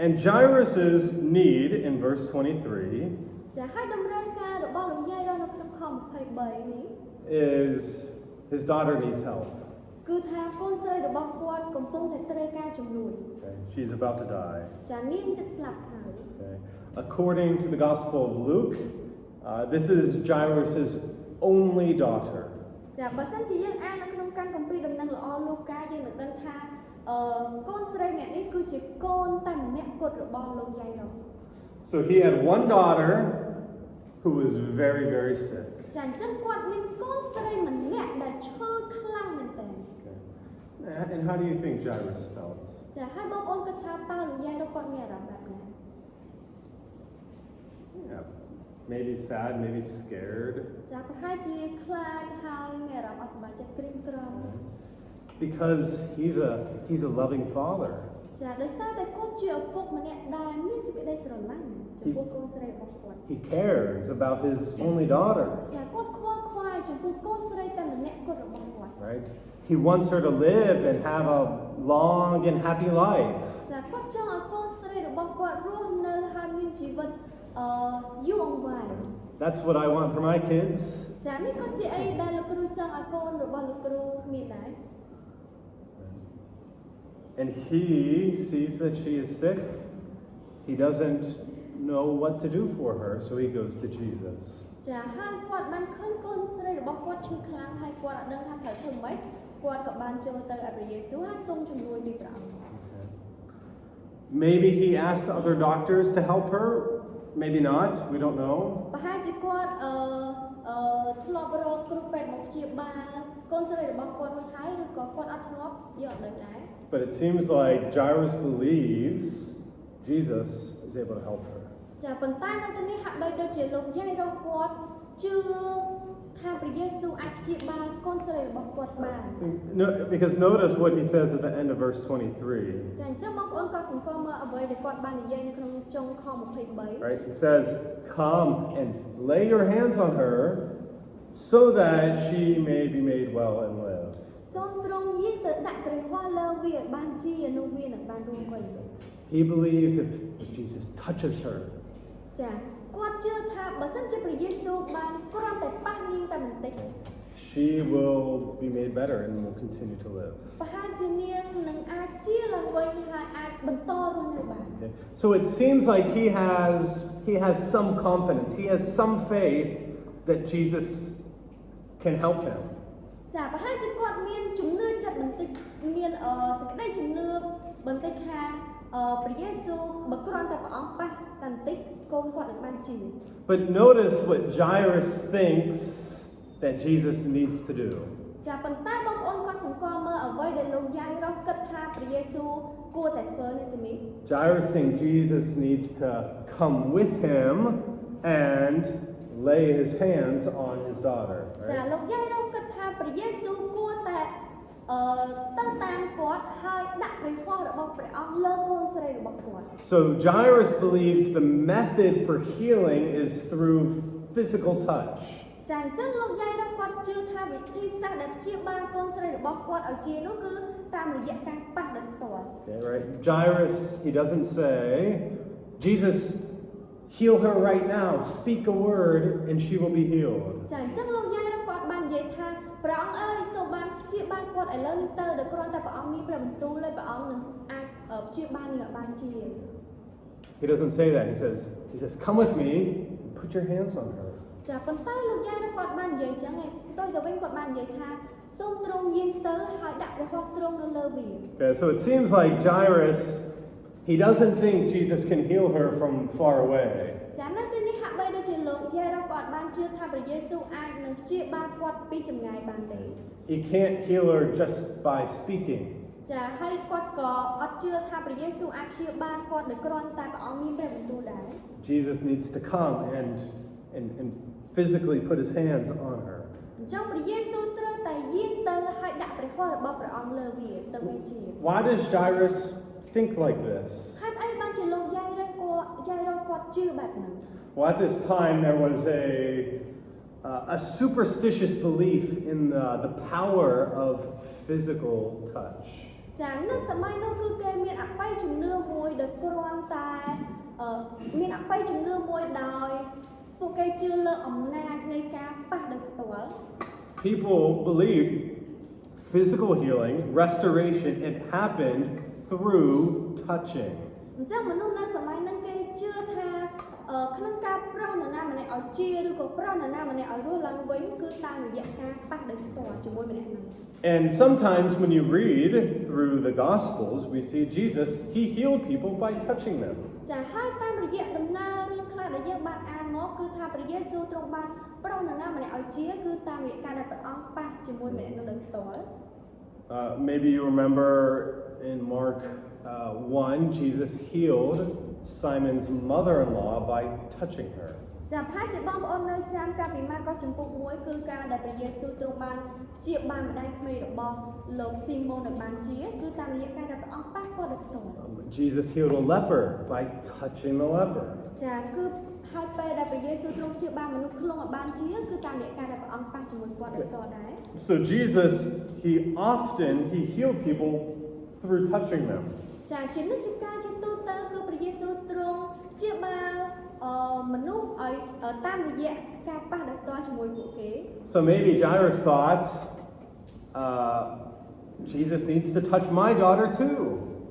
And Jairus' need in verse 23 ចាហើយតម្រូវការរបស់លោកយាយរស់នៅក្នុងខ23នេះ is his daughter needs help. គឺថាកូនស្រីរបស់គាត់កំពុងតែត្រូវការជំនួយ Okay, she's about to die. ចានាងជិតស្លាប់ហើយ Okay. According to the Gospel of Luke, this is Jairus' only daughter. ចាបើសិនជាយើងអាននៅក្នុងកាន់គម្ពីរដំណឹងល្អលូកាយើងនឹងដឹងថាកូនស្រីអ្នកនេះគឺជាកូនតែម្នាក់គត់របស់លោកយាយរស់ So he had one daughter who was very, very sick. ចាអញ្ចឹងគាត់មានកូនស្រីម្នាក់ដែលឈឺខ្លាំងមែនទែន Okay. And how do you think Jairus felt? ចាហើយបងប្អូនគិតថាតើលោកយាយរស់គាត់មានអារម្មណ៍បែបណា Yeah, maybe sad, maybe scared. ចាប្រហែលជាខ្លាចហើយមានអារម្មណ៍អត់សប្បាយចិត្តក្រៀមក្រំ Because he's a loving father. ចាដោយសារតែគាត់ជាឪពុកម្នាក់ដែលមានសេចក្តីស្រឡាញ់ចំពោះកូនស្រីរបស់គាត់ He cares about his only daughter. ចាគាត់ខ្វល់ខ្វាយចំពោះកូនស្រីតែម្នាក់គត់របស់គាត់ Right? He wants her to live and have a long and happy life. ចាគាត់ចង់ឲ្យកូនស្រីរបស់គាត់រស់នៅហើយមានជីវិតយូរអង្វែង That's what I want for my kids. ចានេះក៏ជាអីដែលលោកគ្រូចង់ឲ្យកូនរបស់លោកគ្រូមានដែរ And he sees that she is sick. He doesn't know what to do for her, so he goes to Jesus. ចាហើយគាត់បានឃើញកូនស្រីរបស់គាត់ឈឺខ្លាំងហើយគាត់អត់ដឹងថាត្រូវធ្វើម៉េចគាត់ក៏បានចូលទៅឲ្យព្រះយេស៊ូវហើយសូមជំនួយពីព្រះអង្គ Maybe he asked other doctors to help her. Maybe not. We don't know. ប្រហែលជាគាត់ធ្លាប់រកគ្រូពេទ្យមកព្យាបាលកូនស្រីរបស់គាត់រួចហើយឬក៏គាត់អត់ធ្លាប់យើងអត់ដឹងដែរ But it seems like Jairus believes Jesus is able to help her. ចាប៉ុន្តែនៅទីនេះហាក់បីដូចជាលោកយាយរបស់គាត់ជឿថាព្រះយេស៊ូវអាចព្យាបាលកូនស្រីរបស់គាត់បាន No, because notice what he says at the end of verse 23. ចាអញ្ចឹងបងប្អូនក៏សង្កេតមើលអ្វីដែលគាត់បាននិយាយនៅក្នុងចុងខ23 Right? He says, "Come and lay your hands on her so that she may be made well and live." សូមទ្រង់យាងទៅដាក់ព្រះហស្ថលើវាឲ្យបានជានោះវានឹងបានរស់វិញ He believes if Jesus touches her, ចាគាត់ជឿថាបើសិនជាព្រះយេស៊ូវបានគ្រាន់តែប៉ះនាងតែបន្តិច she will be made better and will continue to live. ប្រហែលជានាងនឹងអាចជាឡើងវិញហើយអាចបន្តរស់នៅបាន Okay? So it seems like he has some confidence. He has some faith that Jesus can help him. ចាប្រហែលជាគាត់មានជំនឿចិត្តបន្តិចមានសេចក្តីជំនឿបន្តិចថាព្រះយេស៊ូវបើគ្រាន់តែព្រះអង្គប៉ះតែបន្តិចកូនគាត់នឹងបានជា But notice what Jairus thinks that Jesus needs to do. ចាប៉ុន្តែបងប្អូនគាត់សង្កល់មើលអ្វីដែលលោកយាយរស់គិតថាព្រះយេស៊ូវគួរតែធ្វើនៅទីនេះ Jairus thinks Jesus needs to come with him and lay his hands on his daughter. ចា Right? លោកយាយរស់គិតថាព្រះយេស៊ូវគួរតែទៅតាមគាត់ហើយដាក់ព្រះហស្ថរបស់ព្រះអង្គលើកូនស្រីរបស់គាត់ So Jairus believes the method for healing is through physical touch. ចាអញ្ចឹងលោកយាយរស់គាត់ជឿថាវិធីសាស្ត្រដែលព្យាបាលកូនស្រីរបស់គាត់ឲ្យជានោះគឺតាមរយៈការប៉ះដោយផ្ទាល់ Okay, right? Jairus, he doesn't say, Jesus, heal her right now. Speak a word and she will be healed. ចាអញ្ចឹងលោកយាយរបស់គាត់បាននិយាយថាព្រះអង្គអើយសូមបានព្យាបាលគាត់ឥឡូវនេះទៅដោយគ្រាន់តែព្រះអង្គមានព្រះបន្ទូលហើយព្រះអង្គនឹងអាចព្យាបាលនឹងបានជា He doesn't say that. He says, come with me, put your hands on her. ចាប៉ុន្តែលោកយាយរបស់គាត់បាននិយាយអញ្ចឹងឯងផ្ទុយទៅវិញគាត់បាននិយាយថាសូមទ្រង់យាងទៅហើយដាក់ព្រះហស្ថទ្រង់នៅលើវា Okay, so it seems like Jairus, he doesn't think Jesus can heal her from far away. ចានៅទីនេះហាក់បីដូចជាលោកយាយរបស់គាត់បានជឿថាព្រះយេស៊ូវអាចនឹងព្យាបាលគាត់ពីចម្ងាយបានទេ He can't heal her just by speaking. ចាហើយគាត់ក៏អត់ជឿថាព្រះយេស៊ូវអាចព្យាបាលគាត់ដោយគ្រាន់តែព្រះអង្គមានព្រះបន្ទូលដែរ Jesus needs to come and physically put his hands on her. អញ្ចឹងព្រះយេស៊ូវត្រូវតែយាងទៅហើយដាក់ព្រះហស្ថរបស់ព្រះអង្គលើវាទៅវិញជា Why does Jairus think like this? ហេតុអីបានជាលោកយាយរបស់គាត់ជឿបែបហ្នឹង Well, at this time there was a superstitious belief in the power of physical touch. ចានៅសម័យនោះគឺគេមានអបិយជំនឿមួយដោយគ្រាន់តែមានអបិយជំនឿមួយដោយពួកគេជឿលើអំណាចនៃការប៉ះដោយផ្ទាល់ People believed physical healing, restoration, it happened through touching. អញ្ចឹងមនុស្សនៅសម័យហ្នឹងគេជឿថាក្នុងការប្រោសនរណាម្នាក់ឲ្យជាឬក៏ប្រោសនរណាម្នាក់ឲ្យរស់ឡើងវិញគឺតាមរយៈការប៉ះដោយផ្ទាល់ជាមួយម្នាក់ហ្នឹង And sometimes when you read through the Gospels, we see Jesus, he healed people by touching them. ចាហើយតាមរយៈដំណើររឿងខ្លះដែលយើងបានអានមកគឺថាព្រះយេស៊ូវទ្រង់បានប្រោសនរណាម្នាក់ឲ្យជាគឺតាមរយៈការដែលព្រះអង្គប៉ះជាមួយម្នាក់នោះដោយផ្ទាល់ Maybe you remember in Mark 1, Jesus healed Simon's mother-in-law by touching her. ចាប្រហែលជាបងប្អូននៅចាំកាលពីម៉ាកុសចំពុក1គឺការដែលព្រះយេស៊ូវទ្រង់បានព្យាបាលម្ដាយក្មេងរបស់លោកស៊ីម៉ូនដែលបានជាគឺតាមរយៈការដែលព្រះអង្គប៉ះគាត់ដោយផ្ទាល់ Jesus healed a leper by touching the leper. ចាគឺហើយពេលដែលព្រះយេស៊ូវទ្រង់ព្យាបាលមនុស្សខ្លងឲ្យបានជាគឺតាមរយៈការដែលព្រះអង្គប៉ះជាមួយគាត់ដោយផ្ទាល់ដែរ So Jesus, he healed people through touching them. ចាជានិច្ចកាលជាទូទៅគឺព្រះយេស៊ូវទ្រង់ព្យាបាលមនុស្សឲ្យតាមរយៈការប៉ះដោយផ្ទាល់ជាមួយពួកគេ So maybe Jairus thought, Jesus needs to touch my daughter too.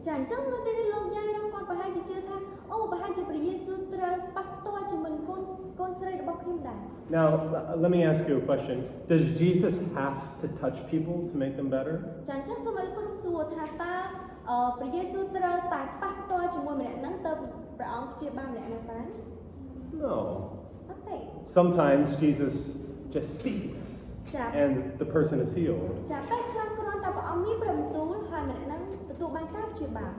ចាអញ្ចឹងនៅទីនេះលោកយាយរបស់គាត់ប្រហែលជាជឿថាអូប្រហែលជាព្រះយេស៊ូវត្រូវប៉ះផ្ទាល់ជាមួយកូនស្រីរបស់ខ្ញុំដែរ Now, let me ask you a question. Does Jesus have to touch people to make them better? ចាអញ្ចឹងសូមឲ្យគ្រូសួរថាតើព្រះយេស៊ូវត្រូវតែប៉ះផ្ទាល់ជាមួយម្នាក់ហ្នឹងទៅព្រះអង្គព្យាបាលម្នាក់ហ្នឹងបាន No. អត់ទេ Sometimes Jesus just speaks and the person is healed. ចាពេលខ្លះគ្រាន់តែព្រះអង្គមានព្រះបន្ទូលហើយម្នាក់ហ្នឹងទទួលបានការព្យាបាល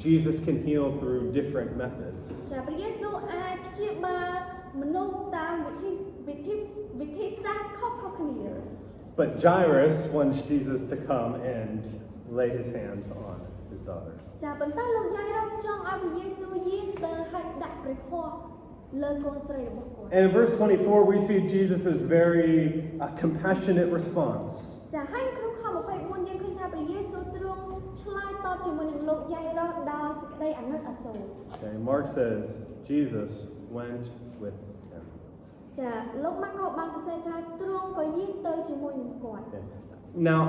Jesus can heal through different methods. ចាព្រះយេស៊ូវអាចព្យាបាលមនុស្សតាមវិធីសាស្ត្រខុសៗគ្នា But Jairus wants Jesus to come and lay his hands on his daughter. ចាប៉ុន្តែលោកយាយរកចង់ឲ្យព្រះយេស៊ូវយាងទៅហើយដាក់ព្រះហស្ថលើកូនស្រីរបស់គាត់ And in verse 24 we see Jesus' very compassionate response. ចាហើយនៅក្នុងខ24យើងឃើញថាព្រះយេស៊ូវទ្រង់ឆ្លើយតបជាមួយនឹងលោកយាយរកដោយសេចក្តីអាណិតអាសូរ Okay, Mark says Jesus went with him. ចាលោកម៉ាកុសបានសរសេរថាទ្រង់ក៏យាងទៅជាមួយនឹងគាត់ Okay. Now,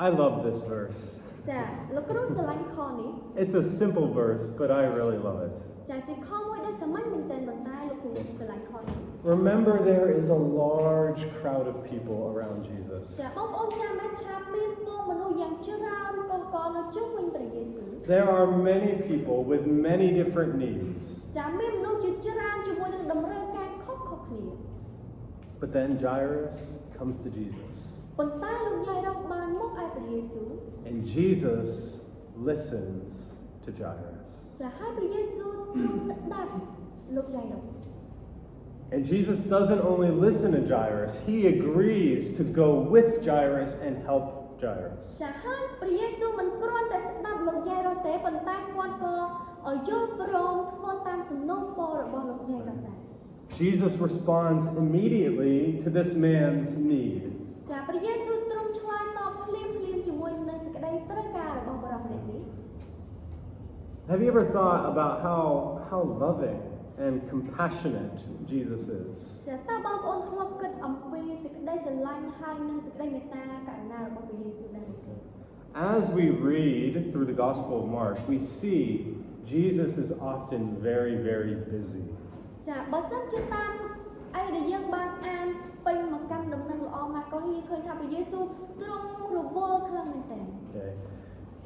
I love this verse. ចាលោកគ្រូស្រឡាញ់ខនេះ It's a simple verse, but I really love it. ចាជាខមួយដែលសាមញ្ញមែនទែនប៉ុន្តែលោកគ្រូស្រឡាញ់ខនេះ Remember, there is a large crowd of people around Jesus. ចាបងប្អូនចាំមែនថាមានពងមនុស្សយ៉ាងច្រើនកកកនៅជុំវិញព្រះយេស៊ូវ There are many people with many different needs. ចាមានមនុស្សជាច្រើនជាមួយនឹងតម្រូវការខុសៗគ្នា But then Jairus comes to Jesus. ប៉ុន្តែលោកយាយរកបានមកឯព្រះយេស៊ូវ And Jesus listens to Jairus. ចាហើយព្រះយេស៊ូវទ្រង់ស្ដាប់លោកយាយរក And Jesus doesn't only listen to Jairus, he agrees to go with Jairus and help Jairus. ចាហើយព្រះយេស៊ូវមិនគ្រាន់តែស្ដាប់លោកយាយរកទេប៉ុន្តែគាត់ក៏យល់ព្រមធ្វើតាមសំណូមពររបស់លោកយាយរកដែរ Jesus responds immediately to this man's need. ចាព្រះយេស៊ូវទ្រង់ឆ្លើយតបភ្លាមៗជាមួយនឹងសេចក្តីត្រូវការរបស់បុរសម្នាក់នេះ Have you ever thought about how loving and compassionate Jesus is. ចាតើបងប្អូនធ្លាប់គិតអំពីសេចក្តីស្រឡាញ់ហើយនិងសេចក្តីមេត្តាករុណារបស់ព្រះយេស៊ូវដែរទេ As we read through the Gospel of Mark, we see Jesus is often very, very busy. ចាបើសិនជាតាមអីដែលយើងបានអានពេញមកកាន់ដំណឹងល្អមកក៏យើងឃើញថាព្រះយេស៊ូវទ្រង់រវល់ខ្លាំងមែនទែន Okay.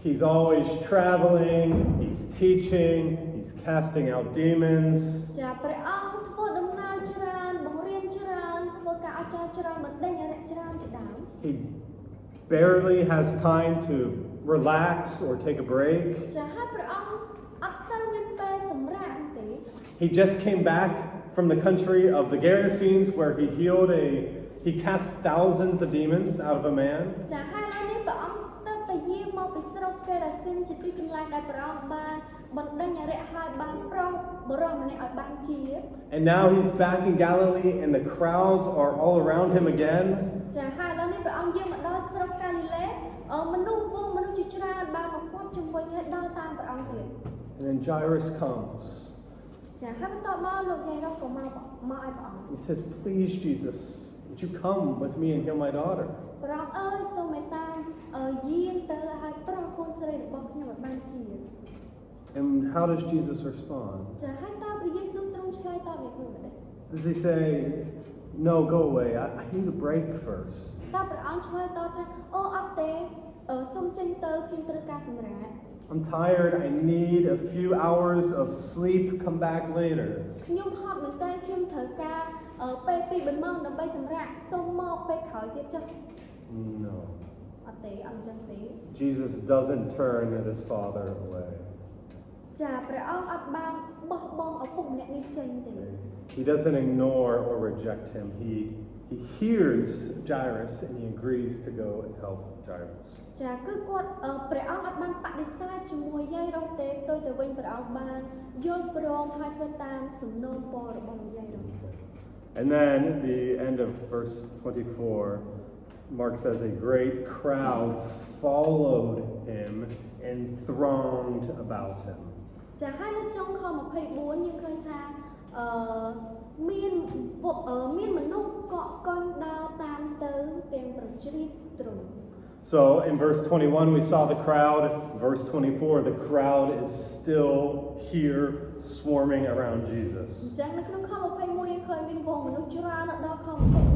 He's always traveling, he's teaching, he's casting out demons. ចាព្រះអង្គធ្វើដំណើរច្រើនបង្រៀនច្រើនធ្វើការអស្ចារ្យច្រើនបណ្ដេញអរិយច្រើនជាដើម He barely has time to relax or take a break. ចាហើយព្រះអង្គអត់សូវមានពេលសម្រាកទេ He just came back from the country of the Gerasenes where he cast thousands of demons out of a man. ចាហើយឥឡូវនេះព្រះអង្គទៅយាងមកពីស្រុកកេរ៉ាស៊ីនជាទីកន្លែងដែលព្រះអង្គបានបណ្ដេញអរិយហើយបានប្រោសបរិសម្នាក់ឲ្យបានជា And now he's back in Galilee and the crowds are all around him again. ចាហើយឥឡូវនេះព្រះអង្គយាងមកដល់ស្រុកកាលីលេមនុស្សជាច្រើនបានមកព័ទ្ធជុំវិញហើយដើរតាមព្រះអង្គទៀត And then Jairus comes. ចាហើយបន្ទាប់មកលោកយាយរកក៏មកឲ្យព្រះអង្គ He says, "Please, Jesus, would you come with me and heal my daughter?" ព្រះអង្គអើយសូមមេត្តាយាងទៅឲ្យប្រោសកូនស្រីរបស់ខ្ញុំឲ្យបានជា And how does Jesus respond? ចាហើយតើព្រះយេស៊ូវទ្រង់ឆ្លើយតបយ៉ាងដូចម្តេច Does he say, "No, go away. I need a break first." តើព្រះអង្គឆ្លើយតបថាអូអត់ទេសូមចេញទៅខ្ញុំត្រូវការសម្រាក I'm tired. I need a few hours of sleep. Come back later. ខ្ញុំហត់មែនតើខ្ញុំត្រូវការពេល2ម៉ោងដើម្បីសម្រាកសូមមកពេលក្រោយទៀតចុះ No. អត់ទេអត់ចឹងទេ Jesus doesn't turn his father away. ចាព្រះអង្គអត់បានបោះបង់ឪពុកម្នាក់នេះចេញទេ He doesn't ignore or reject him. He hears Jairus and he agrees to go and help Jairus. ចាគឺគាត់ព្រះអង្គអត់បានបដិសេធជាមួយយាយរស់ទេផ្ទុយទៅវិញព្រះអង្គបានយល់ព្រមហើយធ្វើតាមសំណូមពររបស់យាយរស់ And then at the end of verse 24, Mark says a great crowd followed him and thronged about him. ចាហើយនៅចុងខ24យើងឃើញថាមានមនុស្សកកកុញដើរតាមទៅទាំងប្រជ្រៀកទ្រង់ So in verse 21 we saw the crowd. Verse 24 the crowd is still here swarming around Jesus. អញ្ចឹងនៅក្នុងខ21យើងឃើញមានវងមនុស្សច្រើនដល់ខ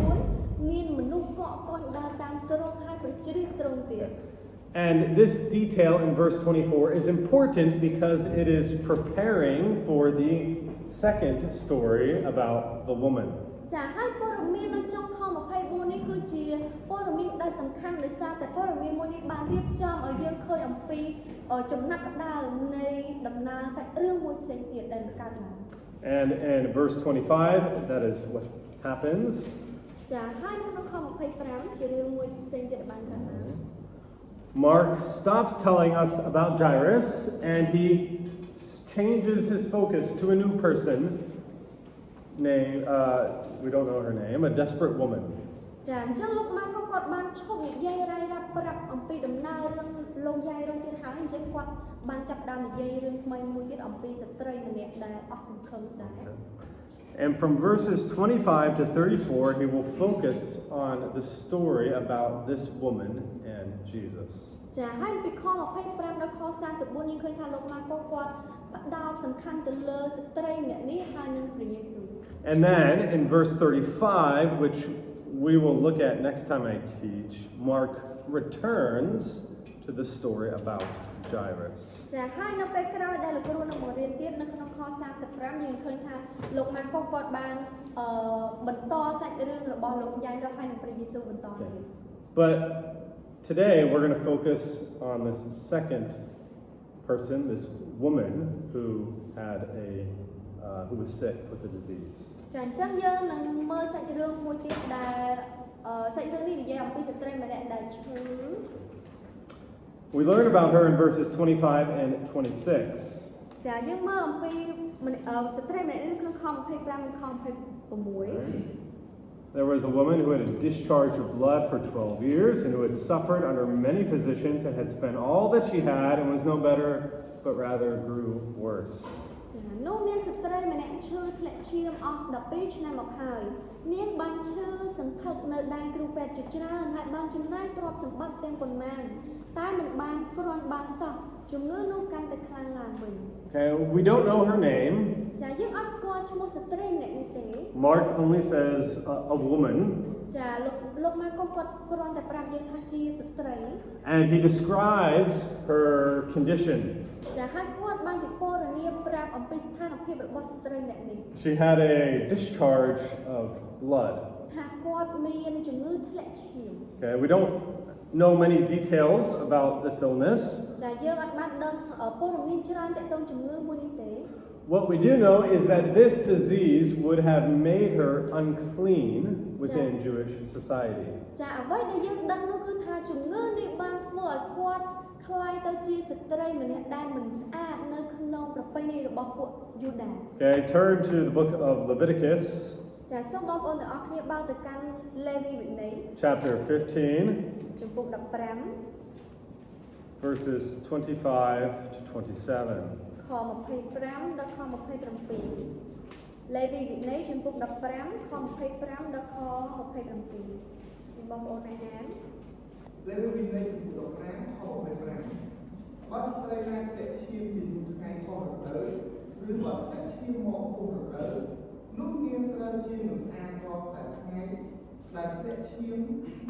24មានមនុស្សកកកុញដើរតាមទ្រង់ហើយប្រជ្រៀកទ្រង់ទៀត And this detail in verse 24 is important because it is preparing for the second story about the woman. ចាហើយព័ត៌មាននៅចុងខ24នេះគឺជាព័ត៌មានដែលសំខាន់ដោយសារតែព័ត៌មានមួយនេះបានរៀបចំឲ្យយើងឃើញអំពីចំណាត់ផ្ដើមនៃដំណើរសាច់រឿងមួយផ្សេងទៀតដែលកើតឡើង And in verse 25 that is what happens. ចាហើយនៅក្នុងខ25ជារឿងមួយផ្សេងទៀតដែលបានកើតឡើង Mark stops telling us about Jairus and he changes his focus to a new person named, we don't know her name, a desperate woman. ចាអញ្ចឹងលោកម៉ាកក៏គាត់បានឈប់និយាយរាយរាប់ប្រាប់អំពីដំណើររឿងលោកយាយរឿងទៀតហើយអញ្ចឹងគាត់បានចាប់ដើមនិយាយរឿងថ្មីមួយទៀតអំពីស្ត្រីម្នាក់ដែលអស់សង្ឃឹមដែរ And from verses 25 to 34 he will focus on the story about this woman and Jesus. ចាហើយពីខ25ដល់ខ34យើងឃើញថាលោកម៉ាកក៏គាត់ផ្ដោតសំខាន់ទៅលើស្ត្រីម្នាក់នេះហើយនឹងព្រះយេស៊ូវ And then in verse 35, which we will look at next time I teach, Mark returns to the story about Jairus. ចាហើយនៅពេលក្រោយដែលលោកគ្រូនឹងមករៀនទៀតនៅក្នុងខ35យើងឃើញថាលោកម៉ាកក៏គាត់បានបន្តសាច់រឿងរបស់លោកយាយរស់ហើយនឹងព្រះយេស៊ូវបន្តទៀត But today we're going to focus on this second person, this woman who was sick with the disease. ចាអញ្ចឹងយើងនឹងមើលសាច់រឿងមួយទៀតដែលសាច់រឿងនេះនិយាយអំពីស្ត្រីម្នាក់ដែលឈឺ We learn about her in verses 25 and 26. ចាយើងមើលអំពីស្ត្រីម្នាក់នេះក្នុងខ25និងខ26 There was a woman who had a discharge of blood for 12 years and who had suffered under many physicians and had spent all that she had and was no better but rather grew worse. ច នោះមានស្ត្រីម្នាក់ឈឺធ្លាក់ឈាមអស់12ឆ្នាំមកហើយនាងបានឈឺសន្ធឹកនៅដៃគ្រូពេទ្យជាច្រើនហើយបានចំណាយទ្រព្យសម្បត្តិទាំងប៉ុន្មានតែមិនបានគ្រាន់បើសោះជំងឺនោះកាន់តែខ្លាំងឡើងវិញ Okay, we don't know her name. ចាយើងអត់ស្គាល់ឈ្មោះស្ត្រីម្នាក់នេះទេ Mark only says a woman. ចាលោកម៉ាកុសគាត់គ្រាន់តែប្រាប់យើងថាជាស្ត្រី And he describes her condition. ចាហើយគាត់បានពិពណ៌នាប្រាប់អំពីស្ថានភាពរបស់ស្ត្រីម្នាក់នេះ She had a discharge of blood. ថាគាត់មានជំងឺធ្លាក់ឈាម Okay, we don't know many details about this illness. ចាយើងអត់បានដឹងព័ត៌មានច្រើនទាក់ទងជំងឺមួយនេះទេ What we do know is that this disease would have made her unclean within Jewish society. ចាអ្វីដែលយើងដឹងនោះគឺថាជំងឺនេះបានធ្វើឲ្យគាត់คล้ายទៅជាស្ត្រីម្នាក់ដែលមិនស្អាតនៅក្នុងប្រពៃណីរបស់ពួកយូដា Okay, turn to the book of Leviticus, ចាសូមបងប្អូនទាំងអស់គ្នាបើកទៅកាន់លេវីវិន័យ chapter 15, ចំពុក15 verses 25 to 27. ខ25ដល់ខ27លេវីវិន័យចំពុក15ខ25ដល់ខ27ទីបងប្អូនអាន លេវីវិន័យចំពោះ15ខ25បើស្ត្រីណាតែឈាមពីយូរថ្ងៃខុសរដូវឬបើតែឈាមមកខុសរដូវនោះនាងត្រូវជាមិនស្អាតរាល់តែថ្ងៃដែលតែឈាម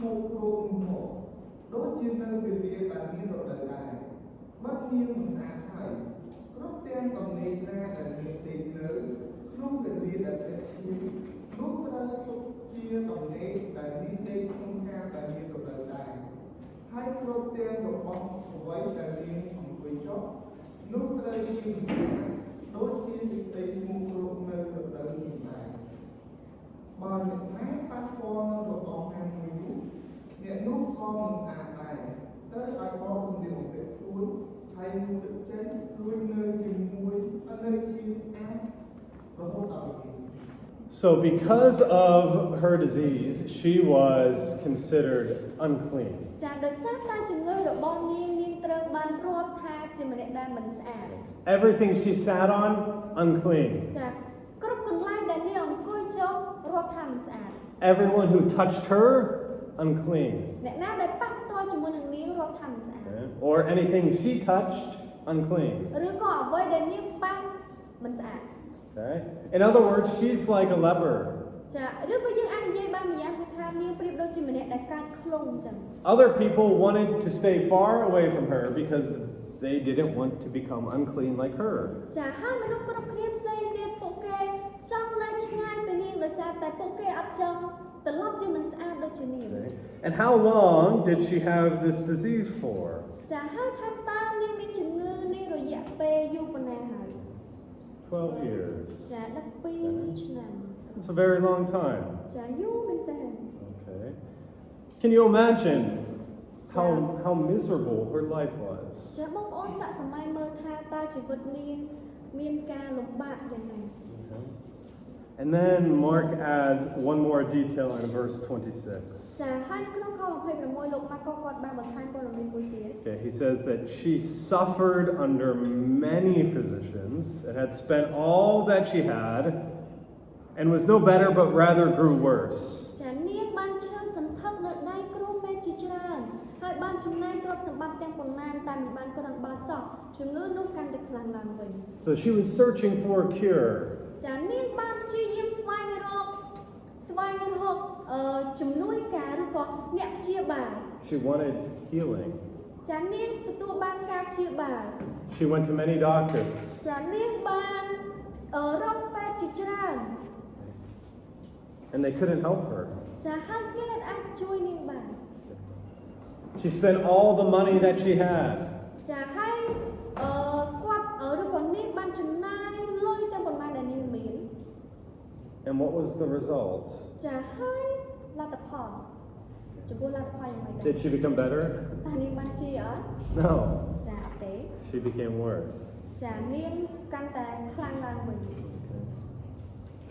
មកគ្រោកមកដូចជានៅវេលាដែលមានរដូវដែរបើនាងមិនស្អាតហើយគ្រប់ទាំងកំណេកណាដែលនាងដេកនៅក្នុងវេលាដែលតែឈាមនោះត្រូវទុកជាកំណេកដែលនាងដេកក្នុងការដែលមានរដូវដែរហើយគ្រប់ទាំងរបស់អ្វីដែលមានអង្គុយចុះនោះត្រូវជាមិនស្អាតដូចជាសេចក្តីស្មោះគ្រោកនៅរដូវនេះដែរបើអ្នកណាប៉ះពាល់នឹងរបស់ណាមួយនោះអ្នកនោះក៏មិនស្អាតដែរត្រូវឲ្យបោកសម្លៀកបំពាក់ខ្លួនហើយនឹងទឹកចេញរួចនៅជាមួយនៅជាស្អាតរហូតដល់ពេល So, because of her disease, she was considered unclean. ចាដោយសារតែជំងឺរបស់នាងត្រូវបានរាប់ថាជាម្នាក់ដែលមិនស្អាត Everything she sat on, unclean. ចាគ្រប់កន្លែងដែលនាងអង្គុយចុះរាប់ថាមិនស្អាត Everyone who touched her, unclean. អ្នកណាដែលប៉ះផ្ទាល់ជាមួយនឹងនាងរាប់ថាមិនស្អាត Okay. Or anything she touched, unclean. ឬក៏អ្វីដែលនាងប៉ះមិនស្អាត Okay. In other words, she's like a leper. ចាឬក៏យើងអាចនិយាយបានម្យ៉ាងគឺថានាងប្រៀបដូចជាម្នាក់ដែលកើតឃ្លុំអញ្ចឹង Other people wanted to stay far away from her because they didn't want to become unclean like her. ចាហើយមនុស្សគ្រប់គ្នាផ្សេងទៀតពួកគេចង់នៅឆ្ងាយពីនាងដោយសារតែពួកគេអត់ចង់ត្រឡប់ជាមិនស្អាតដូចជានាង Okay. And how long did she have this disease for? ចាហើយថាតើនាងមានជំងឺនេះរយៈពេលយូរប៉ុណ្ណាហើយ 12 years. ចា12ឆ្នាំ It's a very long time. ចាយូរមែនតើ Okay. Can you imagine how miserable her life was? ចាបងប្អូនសាកសម័យមើលថាតើជីវិតនាងមានការលំបាកយ៉ាងណា Okay. And then Mark adds one more detail in verse 26. ចាហើយនៅក្នុងខ26លោកម៉ាកុសគាត់បានបន្ថែមព័ត៌មានមួយទៀត Okay, he says that she suffered under many physicians and had spent all that she had and was no better but rather grew worse. ចានាងបានឈឺសន្ធឹកនៅដៃគ្រូពេទ្យជាច្រើនហើយបានចំណាយទ្រព្យសម្បត្តិទាំងប៉ុន្មានតែមិនបានគ្រាន់បើសោះជំងឺនោះកាន់តែខ្លាំងឡើងវិញ So she was searching for a cure. ចានាងបានព្យាយាមស្វែងរកជំនួយការឬក៏អ្នកព្យាបាល She wanted healing. ចានាងទទួលបានការព្យាបាល She went to many doctors. ចានាងបានរកពេទ្យជាច្រើន And they couldn't help her. ចាហើយគេអាចជួយនាងបាន She spent all the money that she had. ចាហើយគាត់ឬក៏នាងបានចំណាយលុយទាំងប៉ុន្មានដែលនាងមាន And what was the result? ចាហើយលទ្ធផលចំពោះលទ្ធផលយ៉ាងម៉េចដែរ Did she become better? តើនាងបានជាអត់ No. ចាអត់ទេ She became worse. ចានាងកាន់តែខ្លាំងឡើងវិញ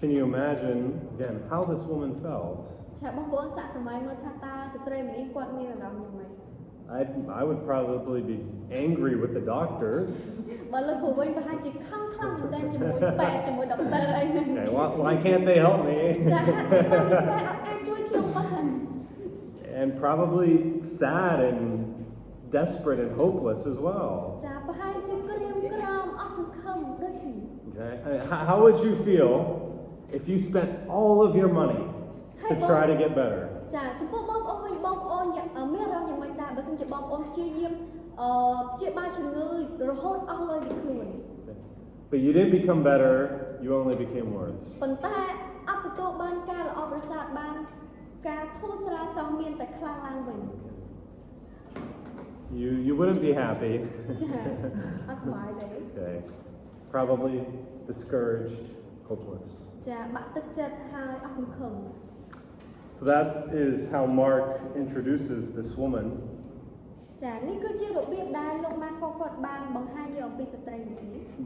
Can you imagine, again, how this woman felt? ចាបងប្អូនសាកសម័យមើលថាតើស្ត្រីម្នាក់គាត់មានអារម្មណ៍យ៉ាងម៉េច I would probably be angry with the doctors. បើលោកគ្រូវិញប្រហែលជាខឹងខ្លាំងមែនទែនជាមួយពេទ្យជាមួយដុកទ័រអីហ្នឹង Okay, why can't they help me? ចាហេតុអីបានជាពេទ្យអត់អាចជួយខ្ញុំបាន And probably sad and desperate and hopeless as well. ចាប្រហែលជាក្រៀមក្រំអស់សង្ឃឹមដូចគ្នា Okay? How would you feel if you spent all of your money to try to get better? ចាចំពោះបងប្អូនវិញបងប្អូនមានអារម្មណ៍យ៉ាងម៉េចដែរបើសិនជាបងប្អូនព្យាយាមព្យាបាលជំងឺរហូតអស់លុយពីខ្លួន But you didn't become better, you only became worse. ប៉ុន្តែអត់ទទួលបានការល្អប្រសើរបានការធូរស្រាលសោះមានតែខ្លាំងឡើងវិញ You wouldn't be happy. ចាអត់សប្បាយទេ Okay. Probably discouraged, hopeless. ចាបាក់ទឹកចិត្តហើយអស់សង្ឃឹម So that is how Mark introduces this woman. ចានេះគឺជារបៀបដែលលោកម៉ាកគាត់បានបង្ហាញយកអំពីស្ត្រីនេះ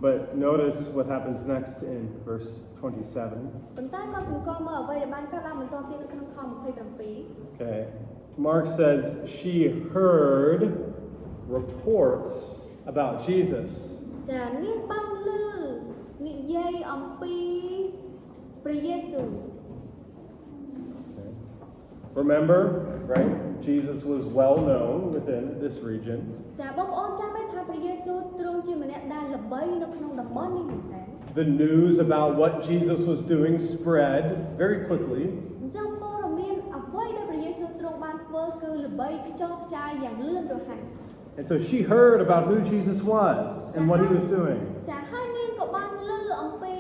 But notice what happens next in verse 27. ប៉ុន្តែគាត់សង្កល់មើលអ្វីដែលបានកើតឡើងបន្តទៀតនៅក្នុងខ27 Okay. Mark says she heard reports about Jesus. ចានាងបានឮនិយាយអំពីព្រះយេស៊ូវ Okay. Remember, right? Jesus was well known within this region. ចាបងប្អូនចាំទេថាព្រះយេស៊ូវទ្រង់ជាម្នាក់ដែលល្បីនៅក្នុងតំបន់នេះមែនតើ The news about what Jesus was doing spread very quickly. អញ្ចឹងព័ត៌មានអ្វីដែលព្រះយេស៊ូវទ្រង់បានធ្វើគឺល្បីខ្ចោះខ្ចាយយ៉ាងលឿនរហ័ស And so she heard about who Jesus was and what he was doing. ចាហើយនាងក៏បានឮអំពី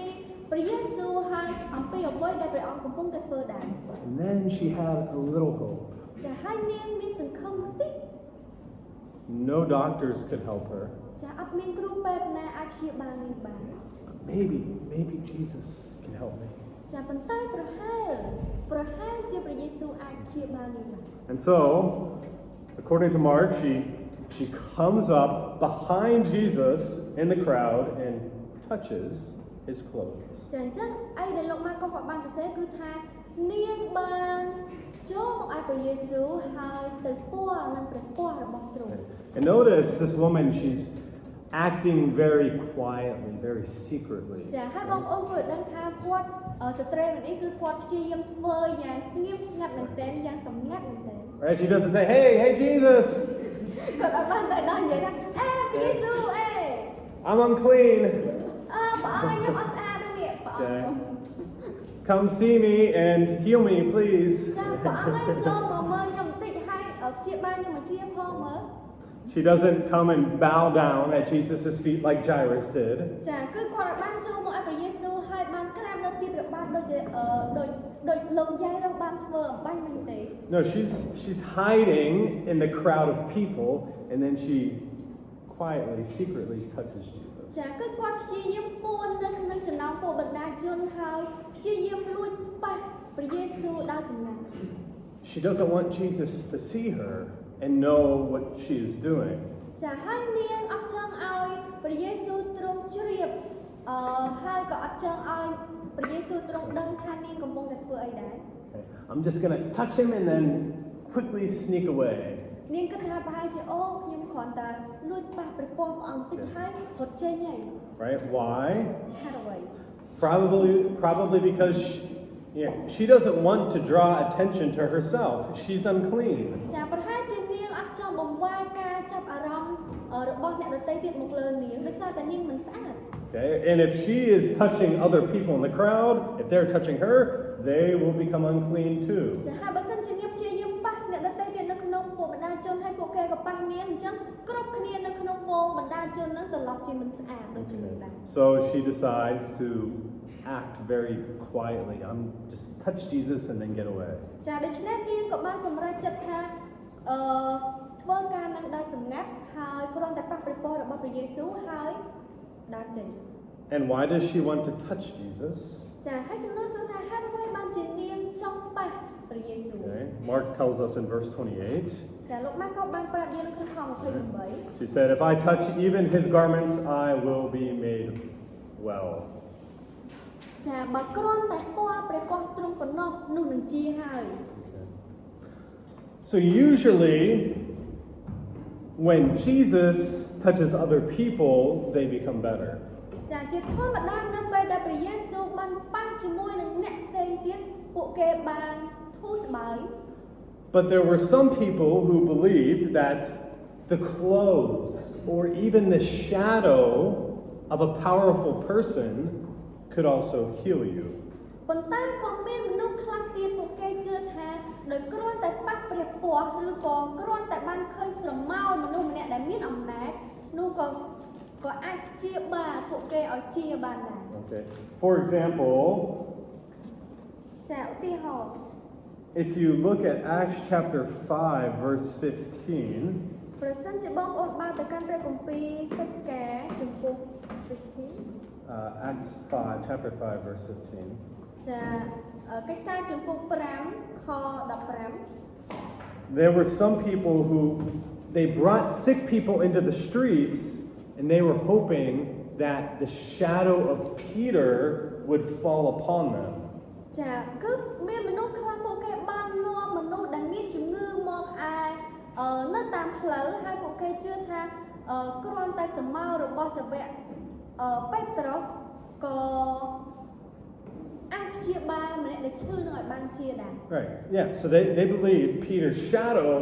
ព្រះយេស៊ូវហើយអំពីអ្វីដែលព្រះអង្គកំពុងតែធ្វើដែរ And then she had a little hope. ចាហើយនាងមានសង្ឃឹមបន្តិច No doctors could help her. ចាអត់មានគ្រូពេទ្យណាអាចព្យាបាលនាងបាន Maybe Jesus can help me. ចាប៉ុន្តែប្រហែលជាព្រះយេស៊ូវអាចព្យាបាលនាងបាន And so, according to Mark, she comes up behind Jesus in the crowd and touches his clothes. ចាអញ្ចឹងអីដែលលោកម៉ាកគាត់បានសរសេរគឺថានាងបានចូលមកឲ្យព្រះយេស៊ូវហើយទៅពាល់នឹងព្រះពណ៌របស់ទ្រង់ And notice this woman, she's acting very quietly, very secretly. ចាហើយបងប្អូនគួរដឹងថាគាត់ស្ត្រីម្នាក់នេះគឺគាត់ព្យាយាមធ្វើយ៉ាងស្ងៀមស្ងាត់មែនទែនយ៉ាងសម្ងាត់មែនទែន Right? She doesn't say, hey Jesus, គាត់អត់បានទៅដល់និយាយថាព្រះយេស៊ូវI'm unclean. ព្រះអង្គខ្ញុំអត់ស្អាតទេនេះព្រះអង្គខ្ញុំ Come see me and heal me, please. ចាព្រះអង្គឲ្យចូលមកមើលខ្ញុំបន្តិចហើយព្យាបាលខ្ញុំជាផងមើល She doesn't come and bow down at Jesus' feet like Jairus did. ចាគឺគាត់អត់បានចូលមកឲ្យព្រះយេស៊ូវហើយបានក្រាបនៅទីព្រះបាទដូចលោកយាយរងបានធ្វើអំបញ្ញមិញទេ No, she's hiding in the crowd of people, and then she quietly, secretly touches Jesus. ចាគឺគាត់ព្យាយាមពួននៅក្នុងចំណោមពួកបណ្ដាជនហើយព្យាយាមលួចប៉ះព្រះយេស៊ូវដោយសម្ងាត់ She doesn't want Jesus to see her and know what she is doing. ចាហើយនាងអត់ចង់ឲ្យព្រះយេស៊ូវទ្រង់ជ្រាបហើយក៏អត់ចង់ឲ្យព្រះយេស៊ូវទ្រង់ដឹងថានាងកំពុងតែធ្វើអីដែរ Okay. I'm just going to touch him and then quickly sneak away. នាងគិតថាប្រហែលជាអូខ្ញុំគ្រាន់តែលួចប៉ះព្រះពណ៌ព្រះអង្គតិចហើយរត់ចេញហើយ Right? Why? ហេតុអ្វី Probably because she doesn't want to draw attention to herself. She's unclean. ចាប្រហែលជានាងអត់ចង់បង្វែរការចាប់អារម្មណ៍របស់អ្នកដទៃទៀតមកលើនាងដោយសារតែនាងមិនស្អាត Okay? And if she is touching other people in the crowd, if they're touching her, they will become unclean too. ចាហើយបើសិនជានាងព្យាយាមប៉ះអ្នកដទៃទៀតនៅក្នុងពួកបណ្ដាជនហើយពួកគេក៏ប៉ះនាងអញ្ចឹងគ្រប់គ្នានៅក្នុងវងបណ្ដាជនហ្នឹងត្រឡប់ជាមិនស្អាតដូចជានាងដែរ So she decides to act very quietly. Just touch Jesus and then get away. ចាដូច្នេះនាងក៏បានសម្រេចចិត្តថាធ្វើការនឹងដោយសម្ងាត់ហើយគ្រាន់តែប៉ះព្រះពររបស់ព្រះយេស៊ូវហើយដើរចេញ And why does she want to touch Jesus? ចាហើយសំណួរសួរថាហេតុអ្វីបានជានាងចង់ប៉ះព្រះយេស៊ូវ Okay. Mark tells us in verse 28. ចាលោកម៉ាកក៏បានប្រាប់យើងនៅក្នុងខ28 She said, if I touch even his garments, I will be made well. ចាបើគ្រាន់តែពាល់ព្រះកោះទ្រង់ប៉ុណ្ណោះនោះនឹងជាហើយ So usually, when Jesus touches other people, they become better. ចាជាធម្មតានៅពេលដែលព្រះយេស៊ូវបានប៉ះជាមួយនឹងអ្នកផ្សេងទៀតពួកគេបានធូរស្បើយ But there were some people who believed that the clothes or even the shadow of a powerful person could also heal you. ប៉ុន្តែក៏មានមនុស្សខ្លះទៀតពួកគេជឿថាដោយគ្រាន់តែប៉ះព្រះពស្ត្រឬក៏គ្រាន់តែបានឃើញស្រមោលមនុស្សម្នាក់ដែលមានអំណាចនោះក៏អាចព្យាបាលពួកគេឲ្យជាបានដែរ Okay. For example, ចាឧទាហរណ៍ if you look at Acts chapter 5 verse 15, ប្រសិនជាបងប្អូនបើកទៅកាន់ព្រះគម្ពីរកិច្ចការជំពូក15 Acts 5 chapter 5 verse 15. ចាកិច្ចការជំពូក5ខ15 There were some people who they brought sick people into the streets and they were hoping that the shadow of Peter would fall upon them. ចាគឺមានមនុស្សខ្លះពួកគេបាននាំមនុស្សដែលមានជំងឺមកនៅតាមផ្លូវហើយពួកគេជឿថាគ្រាន់តែសមោលរបស់សាវកពេត្រុសក៏អាចព្យាបាលម្នាក់ដែលឈឺនឹងឲ្យបានជាដែរ Right. Yeah. So they believed Peter's shadow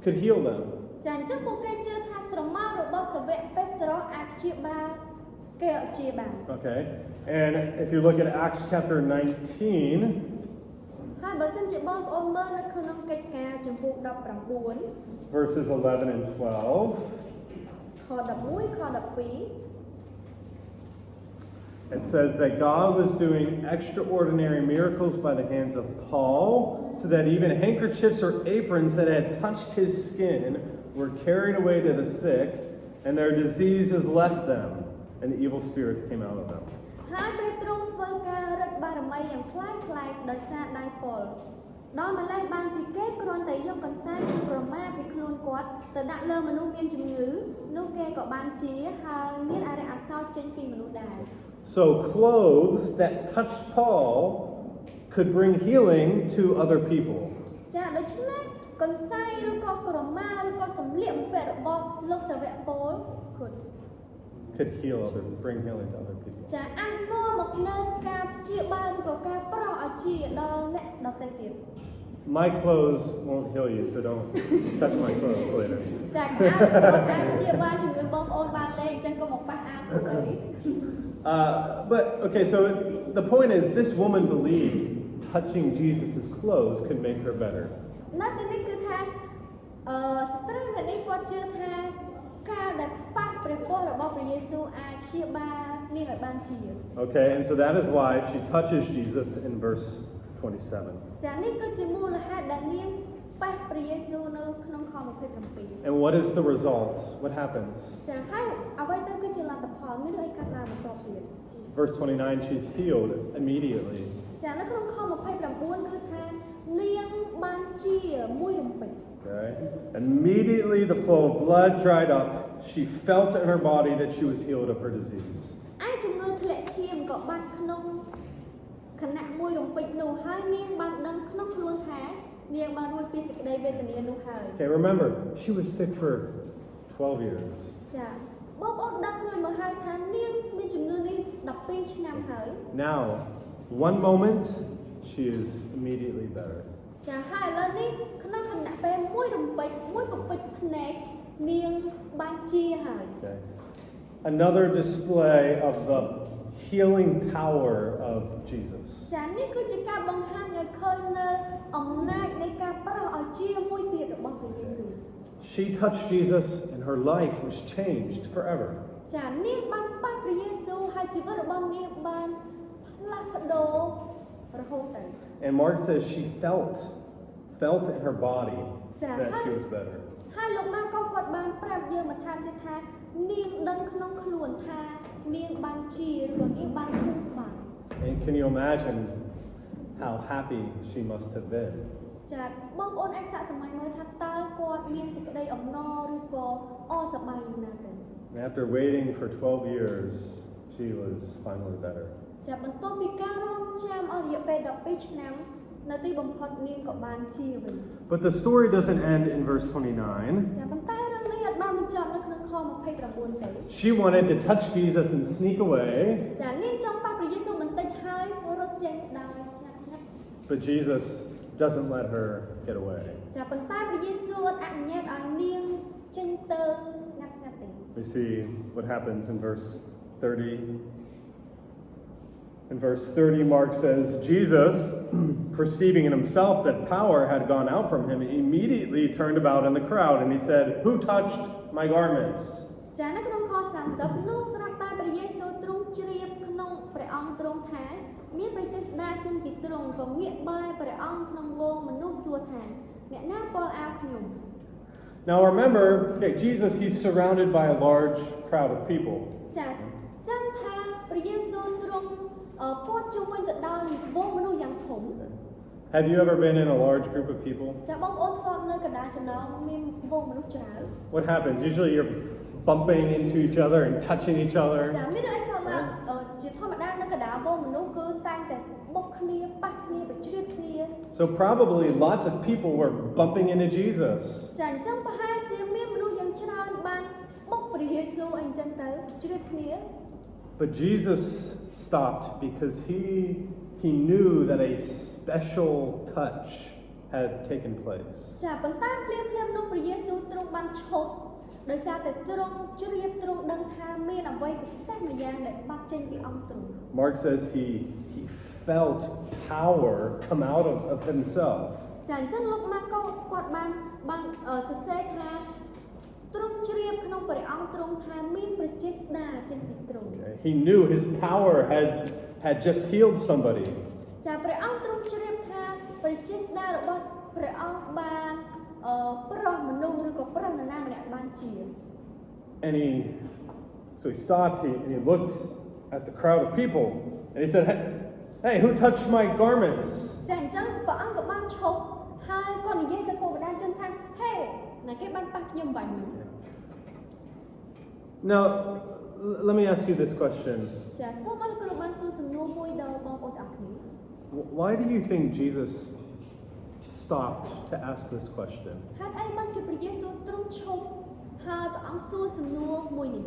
could heal them. ចាអញ្ចឹងពួកគេជឿថាស្រមោលរបស់សាវកពេត្រុសអាចព្យាបាលគេឲ្យជាបាន Okay. And if you look at Acts chapter 19, ហើយបើសិនជាបងប្អូនមើលនៅក្នុងកិច្ចការជំពូក19 verses 11 and 12, ខ11ខ12 it says that God was doing extraordinary miracles by the hands of Paul, so that even handkerchiefs or aprons that had touched his skin were carried away to the sick, and their diseases left them, and the evil spirits came out of them. ហើយព្រះទ្រង់ធ្វើការរឹតបារមីយ៉ាងប្លែកដោយសារដៃពលដល់ម្លេះបានជាគេគ្រាន់តែយកកន្សែងនិងក្រមាពីខ្លួនគាត់ទៅដាក់លើមនុស្សមានជំងឺនោះគេក៏បានជាហើយមានអរិយអសោចចេញពីមនុស្សដែរ So clothes that touched Paul could bring healing to other people. ចាដូច្នេះកន្សែងឬក៏ក្រមាឬក៏សម្លៀកបំពាក់របស់លោកសាវកពល Could bring healing to other people. ចាអាចនាំមកនៅការព្យាបាលឬក៏ការប្រោសឲ្យជាដល់អ្នកដទៃទៀត My clothes won't heal you, so don't touch my clothes later. ចាអាអាចព្យាបាលជំងឺបងប្អូនបានទេអញ្ចឹងក៏មកប៉ះអាពួកអី But okay, so the point is, this woman believed touching Jesus' clothes could make her better. នៅទីនេះគឺថាស្ត្រីម្នាក់នេះគាត់ជឿថាការដែលប៉ះព្រះពស្ត្ររបស់ព្រះយេស៊ូវអាចព្យាបាលនាងឲ្យបានជា Okay, and so that is why she touches Jesus in verse 27. ចានេះគឺជាមូលហេតុដែលនាងប៉ះព្រះយេស៊ូវនៅក្នុងខ27 And what is the result? What happens? ចាហើយអ្វីទៅគឺជាលទ្ធផលមានអីកាត់ឡើងបន្តទៀត Verse 29, she's healed immediately. ចានៅក្នុងខ29គឺថានាងបានជាមួយរំពេច Okay. Immediately the flow of blood dried up. She felt in her body that she was healed of her disease. ឯជំងឺធ្លាក់ឈាមក៏បាត់ក្នុងខណៈមួយរំពេចនោះហើយនាងបានដឹងក្នុងខ្លួនថានាងបានរួចពីសេចក្តីវេទនានោះហើយ Okay, remember, she was sick for 12 years. ចាបងប្អូនដឹងរួចមកហើយថានាងមានជំងឺនេះ12ឆ្នាំហើយ Now, one moment, she is immediately better. ចាហើយឥឡូវនេះក្នុងខណៈពេលមួយរំពេចមួយពពេចភ្នែកនាងបានជាហើយ Okay. Another display of the healing power of Jesus. ចានេះគឺជាការបង្ហាញឲ្យឃើញនៅអំណាចនៃការប្រោសឲ្យជាមួយទៀតរបស់ព្រះយេស៊ូវ She touched Jesus and her life was changed forever. ចានាងបានប៉ះព្រះយេស៊ូវហើយជីវិតរបស់នាងបានផ្លាស់ប្ដូររហូតទៅ And Mark says she felt in her body that she was better. ហើយលោកម៉ាកូគាត់បានប្រាប់យើងបន្ថែមទៀតថានាងដឹងក្នុងខ្លួនថានាងបានជាឬក៏នាងបានធូរស្បើយ And can you imagine how happy she must have been? ចាបងប្អូនអាចសាកសម័យមើលថាតើគាត់មានសេចក្តីអំណរឬក៏អរសប្បាយយ៉ាងណាទៅ And after waiting for 12 years, she was finally better. ចាបន្ទាប់ពីការរងចាំអស់រយៈពេល12ឆ្នាំនៅទីបំផុតនាងក៏បានជាវិញ But the story doesn't end in verse 29. ចាប៉ុន្តែរឿងនេះអត់បាន 9 ទៅ She wanted to touch Jesus and sneak away, ចានាងចង់ប៉ះព្រះយេស៊ូវបន្តិចហើយរត់ចេញដោយស្ងាត់ៗ but Jesus doesn't let her get away. ចាប៉ុន្តែព្រះយេស៊ូវអត់អនុញ្ញាតឲ្យនាងចេញទៅស្ងាត់ៗទេ We see what happens in verse 30. In verse 30, Mark says, Jesus, perceiving in himself that power had gone out from him, immediately turned about in the crowd and he said, "Who touched my garments?" ចានៅក្នុងខ30នោះស្រាប់តែព្រះយេស៊ូវទ្រង់ជ្រាបក្នុងព្រះអង្គទ្រង់ថាមានព្រះចេស្តាចេញពីទ្រង់ក៏ងាកបែរព្រះអង្គក្នុងវងមនុស្សសួរថាអ្នកណាពាល់អាវខ្ញុំ Now remember, okay, Jesus, he's surrounded by a large crowd of people. ចាចាំថាព្រះយេស៊ូវទ្រង់ព័ទ្ធជុំវិញទៅដោយវងមនុស្សយ៉ាងធំ Have you ever been in a large group of people? ចាបងប្អូនធ្លាប់នៅកណ្ដាលចំណោមមានវងមនុស្សច្រើន What happens? Usually you're bumping into each other and touching each ចា other. មានអីក៏ឡើងជាធម្មតានៅកណ្ដាលវងមនុស្សគឺតែងតែបុកគ្នាប៉ះគ្នាប្រជ្រៀតគ្នា So probably lots of people were bumping into Jesus. ចាអញ្ចឹងប្រហែលជាមានមនុស្សយ៉ាងច្រើនបានបុកព្រះយេស៊ូវអីអញ្ចឹងទៅជ្រៀតគ្នា But Jesus stopped because he knew that a special touch had taken place. ចាប៉ុន្តែភ្លាមនោះព្រះយេស៊ូវទ្រង់បានឈប់ដោយសារតែទ្រង់ជ្រាបទ្រង់ដឹងថាមានអ្វីពិសេសម្យ៉ាងដែលបាត់ចេញពីអង្គទ្រង់ Mark says he felt power come out of himself. ចាអញ្ចឹងលោកម៉ាកគាត់បានសរសេរថាទ្រង់ជ្រាបក្នុងព្រះអង្គទ្រង់ថាមានព្រះចេស្តាចេញពីទ្រង់ He knew his power had just healed somebody. ចាព្រះអង្គទ្រង់ជ្រាបថាព្រះចេស្តារបស់ព្រះអង្គបានប្រោះមនុស្សឬក៏ប្រោះនរណាម្នាក់បានជា And so he stopped and he looked at the crowd of people and he said, "Hey, who touched my garments?" ចាអញ្ចឹងព្រះអង្គក៏បានឈប់ហើយក៏និយាយទៅពួកបណ្ដាជនថាហេណាគេបានប៉ះខ្ញុំបាញ់មិញ Now, let me ask you this question. ចាសូមឲ្យគ្រូបានសួរសំណួរមួយដល់បងប្អូនទាំងអស់គ្នា Why do you think Jesus stopped to ask this question? ហេតុអីបានជាព្រះយេស៊ូវទ្រង់ឈប់ហើយព្រះអង្គសួរសំណួរមួយនេះ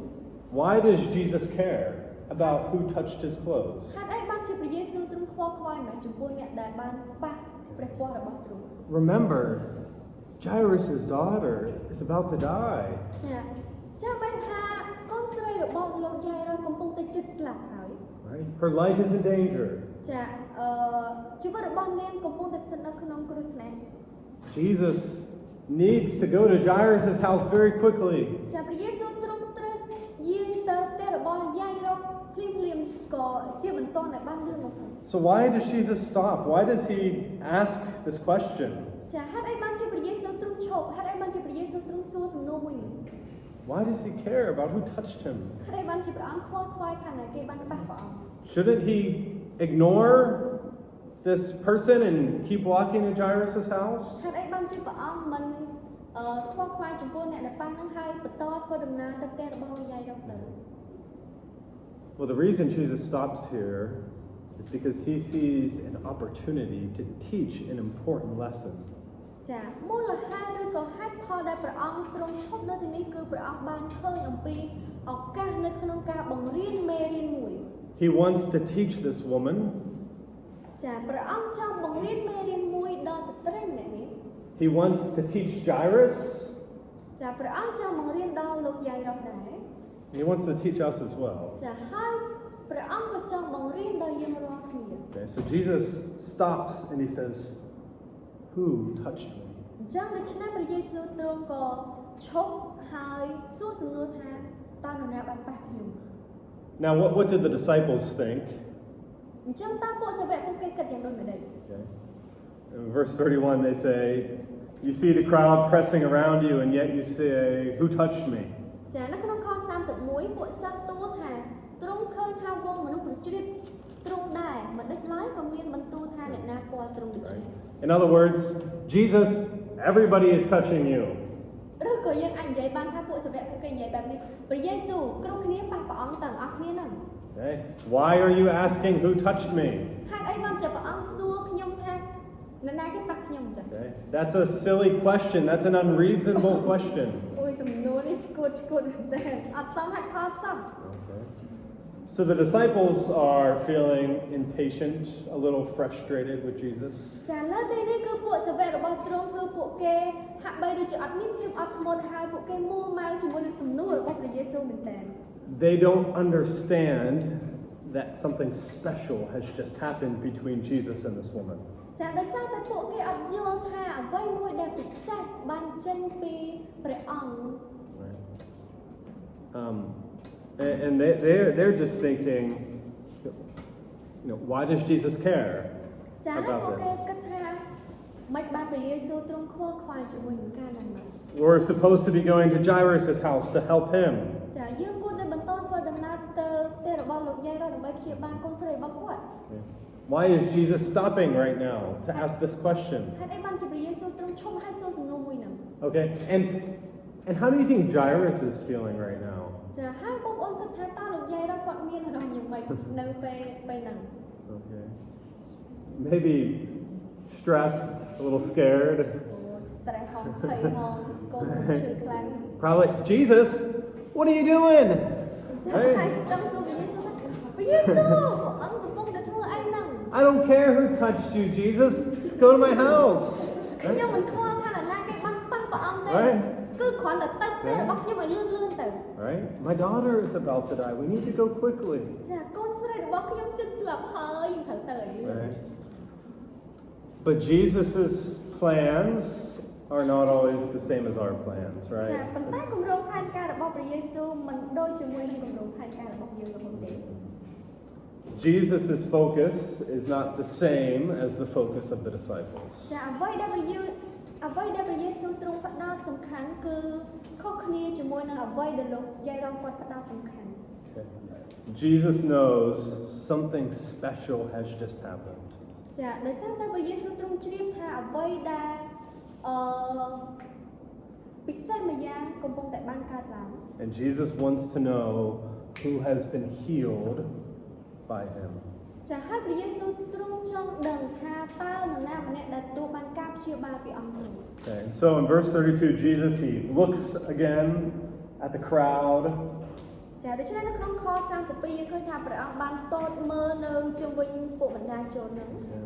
Why does Jesus care about who touched his clothes? ហេតុអីបានជាព្រះយេស៊ូវទ្រង់ខ្វល់ខ្វាយមែនចំពោះអ្នកដែលបានប៉ះព្រះពណ៌របស់ទ្រង់ Remember, Jairus' daughter is about to die. ចាចាំបានថាកូនស្រីរបស់លោកយាយរកំពុងតែជិតស្លាប់ហើយ Right? Her life is in danger. ចាជីវិតរបស់នាងកំពុងតែស្ថិតនៅក្នុងគ្រោះថ្នាក់ Jesus needs to go to Jairus' house very quickly. ចាព្រះយេស៊ូវទ្រង់ត្រូវយាងទៅផ្ទះរបស់យាយរភ្លាមក៏ជាបន្ទាន់តែបានលឿនមកហើយ So why does Jesus stop? Why does he ask this question? ចាហេតុអីបានជាព្រះយេស៊ូវទ្រង់ឈប់ហេតុអីបានជាព្រះយេស៊ូវទ្រង់សួរសំណួរមួយនេះ Why does he care about who touched him? ហេតុអីបានជាព្រះអង្គខ្វល់ខ្វាយថាណាគេបានប៉ះព្រះអង្គ Shouldn't he ignore this person and keep walking to Jairus' house? ហេតុអីបានជាព្រះអង្គមិនខ្វល់ខ្វាយចំពោះអ្នកដែលប៉ះនឹងហើយបន្តធ្វើដំណើរទៅផ្ទះរបស់លោកយាយរទៅ Well, the reason Jesus stops here is because he sees an opportunity to teach an important lesson. ចាមូលហេតុឬក៏ហេតុផលដែលព្រះអង្គទ្រង់ឈប់នៅទីនេះគឺព្រះអង្គបានឃើញអំពីឱកាសនៅក្នុងការបង្រៀនមេរៀនមួយ He wants to teach this woman. ចាព្រះអង្គចង់បង្រៀនមេរៀនមួយដល់ស្ត្រីម្នាក់នេះ He wants to teach Jairus. ចាព្រះអង្គចង់បង្រៀនដល់លោកយាយរ៉ូដែរ He wants to teach us as well. ចាហើយព្រះអង្គក៏ចង់បង្រៀនដល់យើងរាល់គ្នា Okay, so Jesus stops and he says, "Who touched me?" អញ្ចឹងដូច្នេះព្រះយេស៊ូវទ្រង់ក៏ឈប់ហើយសួរសំណួរថាតើនរណាបានប៉ះខ្ញុំ Now, what did the disciples think? អញ្ចឹងតើពួកសាវកពួកគេគិតយ៉ាងដូចម្តេច Okay. In verse 31, they say, "You see the crowd pressing around you, and yet you say, 'Who touched me?'" ចានៅក្នុងខ31ពួកសិស្សទូលថាទ្រង់ឃើញថាវងមនុស្សប្រជ្រៀតទ្រង់ដែរមិនដេចឡើយក៏មានបន្ទូលថាអ្នកណាពាល់ទ្រង់ដូច្នេះ In other words, Jesus, everybody is touching you. ឬក៏យើងអាចនិយាយបានថាពួកសាវកពួកគេនិយាយបែបនេះព្រះយេស៊ូវគ្រប់គ្នាប៉ះព្រះអង្គទាំងអស់គ្នាហ្នឹង Okay? Why are you asking who touched me? ហេតុអីបានជាព្រះអង្គសួរខ្ញុំថាអ្នកណាគេប៉ះខ្ញុំចឹង Okay? That's a silly question. That's an unreasonable question. អូយសំណួរនេះឈួត good then. At some had passed some. Okay. So the disciples are feeling impatient, a little frustrated with Jesus. Chả lỡ thế này cứ bộ sẽ vềរបស់ត្រង់គឺពួកគេហាក់បីដូចជាអត់មានភាពអត់ធ្មត់ហើយពួកគេមួម៉ៅជាមួយនឹងសំណួររបស់ព្រះយេស៊ូវមែនតើ They don't understand that something special has just happened between Jesus and this woman. ចាដោយសារតែពួកគេអត់យល់ថាអ្វីមួយដែលពិសេសបានចេញពីព្រះអង្គ Right. And they're just thinking, why does Jesus care ចាហើយពួក about គេ this? គិតថាមិនបានព្រះយេស៊ូវទ្រង់ខ្វល់ខ្វាយជាមួយនឹងការហ្នឹង We're supposed to be going to Jairus' house to help him. ចាយើងគួរតែបន្តធ្វើដំណើរទៅផ្ទះរបស់លោកយាយរដើម្បីព្យាបាលកូនស្រីរបស់គាត់ Why is Jesus stopping right now to ask this question? ហេតុអីបានជាព្រះយេស៊ូវទ្រង់ឈប់ហើយសួរសំណួរមួយហ្នឹង Okay, and how do you think Jairus is feeling right now? ចាហើយបងប្អូនគិតថាតើលោកយាយរគាត់មានអារម្មណ៍យ៉ាងម៉េចនៅពេលហ្នឹង Okay. Maybe stressed, a little scared. អូស្ត្រេសហងភ័យហងកូនឈឺខ្លាំង Probably, Jesus, what are you doing? ចាហើយចង់សួរព្រះយេស៊ូវថាព្រះយេស៊ូវព្រះអង្គកំពុងតែធ្វើអីហ្នឹង I don't care who touched you, Jesus. Let's go to my house. ខ្ញុំមិនខ្វល់ថានរណាគេបានប៉ះព្រះអង្គទេ Right. គឺគ្រាន់តែទៅផ្ទះរបស់ខ្ញុំឲ្យលឿនទៅ Right? My daughter is about to die. We need to go quickly. ចាកូនស្រីរបស់ខ្ញុំជិតស្លាប់ហើយយើងត្រូវទៅឲ្យលឿន Right? But Jesus's plans are not always the same as our plans, ចា right? ប៉ុន្តែគម្រោងផែនការរបស់ព្រះយេស៊ូវមិនដូចជាមួយនឹងគម្រោងផែនការរបស់យើងនោះទេ Jesus' focus is not the same as the focus of the disciples. ចាអ្វីដែលព្រះយេស៊ូវទ្រង់ផ្ដោតសំខាន់គឺខុសគ្នាជាមួយនឹងអ្វីដែលលោកយាយរងគាត់ផ្ដោតសំខាន់ Okay. Jesus knows something special has just happened. ចាដោយសារតែព្រះយេស៊ូវទ្រង់ជ្រាបថាអ្វីដែលពិសេសម្យ៉ាងកំពុងតែបានកើតឡើង And Jesus wants to know who has been healed by him. ចាហើយព្រះយេស៊ូវទ្រង់ចង់ដឹងថាតើនរណាម្នាក់ដែលទទួលបានការព្យាបាលពីអង្គទ្រង់ Okay. And so in verse 32, Jesus, he looks again at the crowd. ចាដូច្នេះនៅក្នុងខ32យើងឃើញថាព្រះអង្គបានតតមើលនៅជុំវិញពួកបណ្ដាជនហ្នឹង Okay.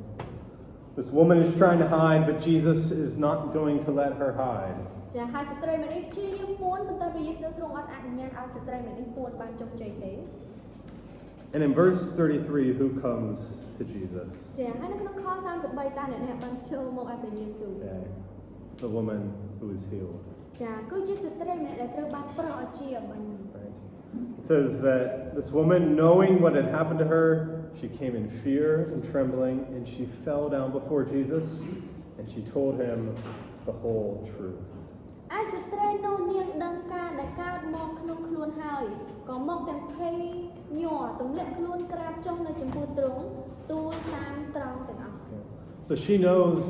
This woman is trying to hide, but Jesus is not going to let her hide. ចាហើយស្ត្រីម្នាក់នេះព្យាយាមពួនប៉ុន្តែព្រះយេស៊ូវទ្រង់អត់អនុញ្ញាតឲ្យស្ត្រីម្នាក់នេះពួនបានជោគជ័យទេ And in verse 33, who comes to Jesus? ចាហើយនៅក្នុងខ33តើអ្នកណាបានចូលមកឲ្យព្រះយេស៊ូវ Okay. The woman who is healed. ចាគឺជាស្ត្រីម្នាក់ដែលត្រូវបានប្រោសឲ្យជាអំបញ្ញ Right? It says that this woman, knowing what had happened to her, she came in fear and trembling, and she fell down before Jesus, and she told him the whole truth. ឯស្ត្រីនោះនាងដឹងការដែលកើតមកក្នុងខ្លួនហើយក៏មកទាំងភ័យញ័រទម្លាក់ខ្លួនក្រាបចុះនៅចំពោះទ្រង់ទូលតាមត្រង់ទាំងអស់ So she knows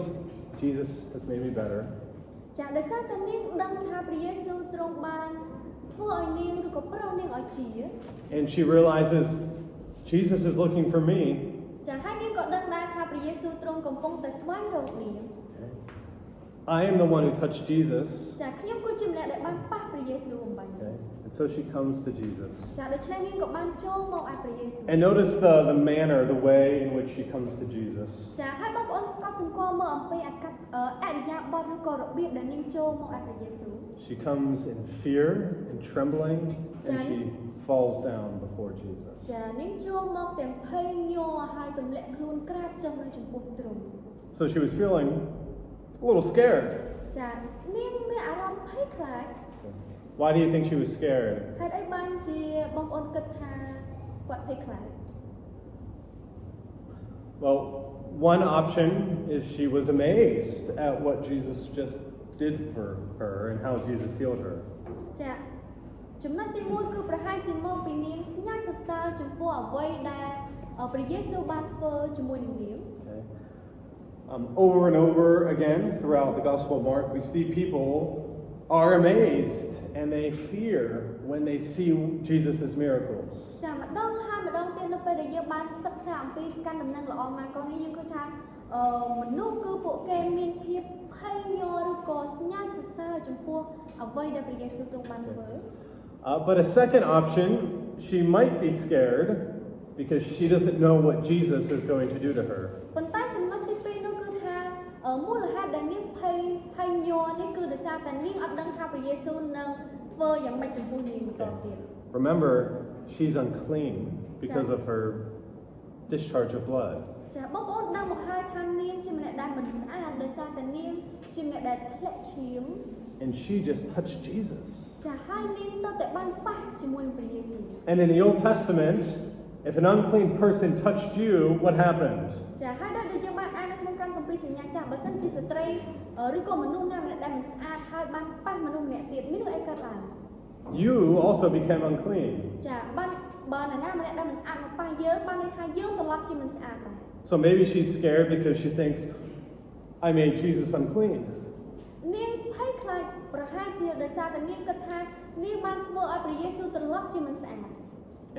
Jesus has made me better. ចាដោយសារតែនាងដឹងថាព្រះយេស៊ូវទ្រង់បានធ្វើឲ្យនាងឬក៏ប្រោសនាងឲ្យជា And she realizes Jesus is looking for me. ចាហើយនាងក៏ដឹងដែរថាព្រះយេស៊ូវទ្រង់កំពុងតែស្វែងរកនាង I am the one who touched Jesus. ចាខ្ញុំគឺជាម្នាក់ដែលបានប៉ះព្រះយេស៊ូវអំបញ្ញ Okay. And so she comes to Jesus. ចាដូច្នេះនាងក៏បានចូលមកឲ្យព្រះយេស៊ូវ And notice the manner, the way in which she comes to Jesus. ចាហើយបងប្អូនកត់សម្គាល់មើលអំពីអរិយាបថឬក៏របៀបដែលនាងចូលមកឲ្យព្រះយេស៊ូវ She comes in fear and trembling, and she falls down before Jesus. ចានាងចូលមកទាំងភ័យញ័រហើយទម្លាក់ខ្លួនក្រាបចុះនៅចំពោះទ្រង់ So she was feeling a little scared. ចានាងមានអារម្មណ៍ភ័យខ្លាច Why do you think she was scared? ហេតុអីបានជាបងប្អូនគិតថាគាត់ភ័យខ្លាច Well, one option is she was amazed at what Jesus just did for her and how Jesus healed her. ចាចំណុចទី1គឺប្រហែលជាមកពីនាងស្ញាញ់សរសើរចំពោះអ្វីដែលព្រះយេស៊ូវបានធ្វើជាមួយនឹងនាង Okay. Over and over again throughout the Gospel of Mark, we see people are amazed and they fear when they see Jesus' miracles. ចាម្ដងហើយម្ដងទៀតនៅពេលដែលយើងបានសិក្សាអំពីកាន់ដំណឹងល្អម៉ាកូននេះយើងឃើញថាមនុស្សគឺពួកគេមានភាពភ័យញ័រឬក៏ស្ញាញ់សរសើរចំពោះអ្វីដែលព្រះយេស៊ូវទ្រង់បានធ្វើ But a second option, she might be scared because she doesn't know what Jesus is going to do to her. ប៉ុន្តែចំណុចទី2នោះគឺថាមូលហេតុដែលនាងភ័យញ័រនេះគឺដោយសារតែនាងអត់ដឹងថាព្រះយេស៊ូវនឹងធ្វើយ៉ាងម៉េចចំពោះនាងបន្តទៀត Remember, she's unclean because of her discharge of blood. ចាបងប្អូនដឹងមកហើយថានាងជាម្នាក់ដែលមិនស្អាតដោយសារតែនាងជាម្នាក់ដែលធ្លាក់ឈាម And she just touched Jesus. ចាហើយនាងទៅតែបានប៉ះជាមួយនឹងព្រះយេស៊ូវ And in the Old Testament, if an unclean person touched you, what happened? ចាហើយដូចយើងបានអាននៅក្នុងកម្មគម្ពីរសញ្ញាចាស់បើសិនជាស្ត្រីឬក៏មនុស្សណាម្នាក់ដែលមិនស្អាតហើយបានប៉ះមនុស្សម្នាក់ទៀតមានអីកើតឡើង You also became unclean. ចាបានបើនរណាម្នាក់ដែលមិនស្អាតមកប៉ះយើងបានន័យថាយើងត្រឡប់ជាមិនស្អាតដែរ So maybe she's scared because she thinks, I made Jesus unclean. នាងភ័យខ្លាចប្រហែលជាដោយសារតែនាងគិតថានាងបានធ្វើឲ្យព្រះយេស៊ូវត្រឡប់ជាមិនស្អាត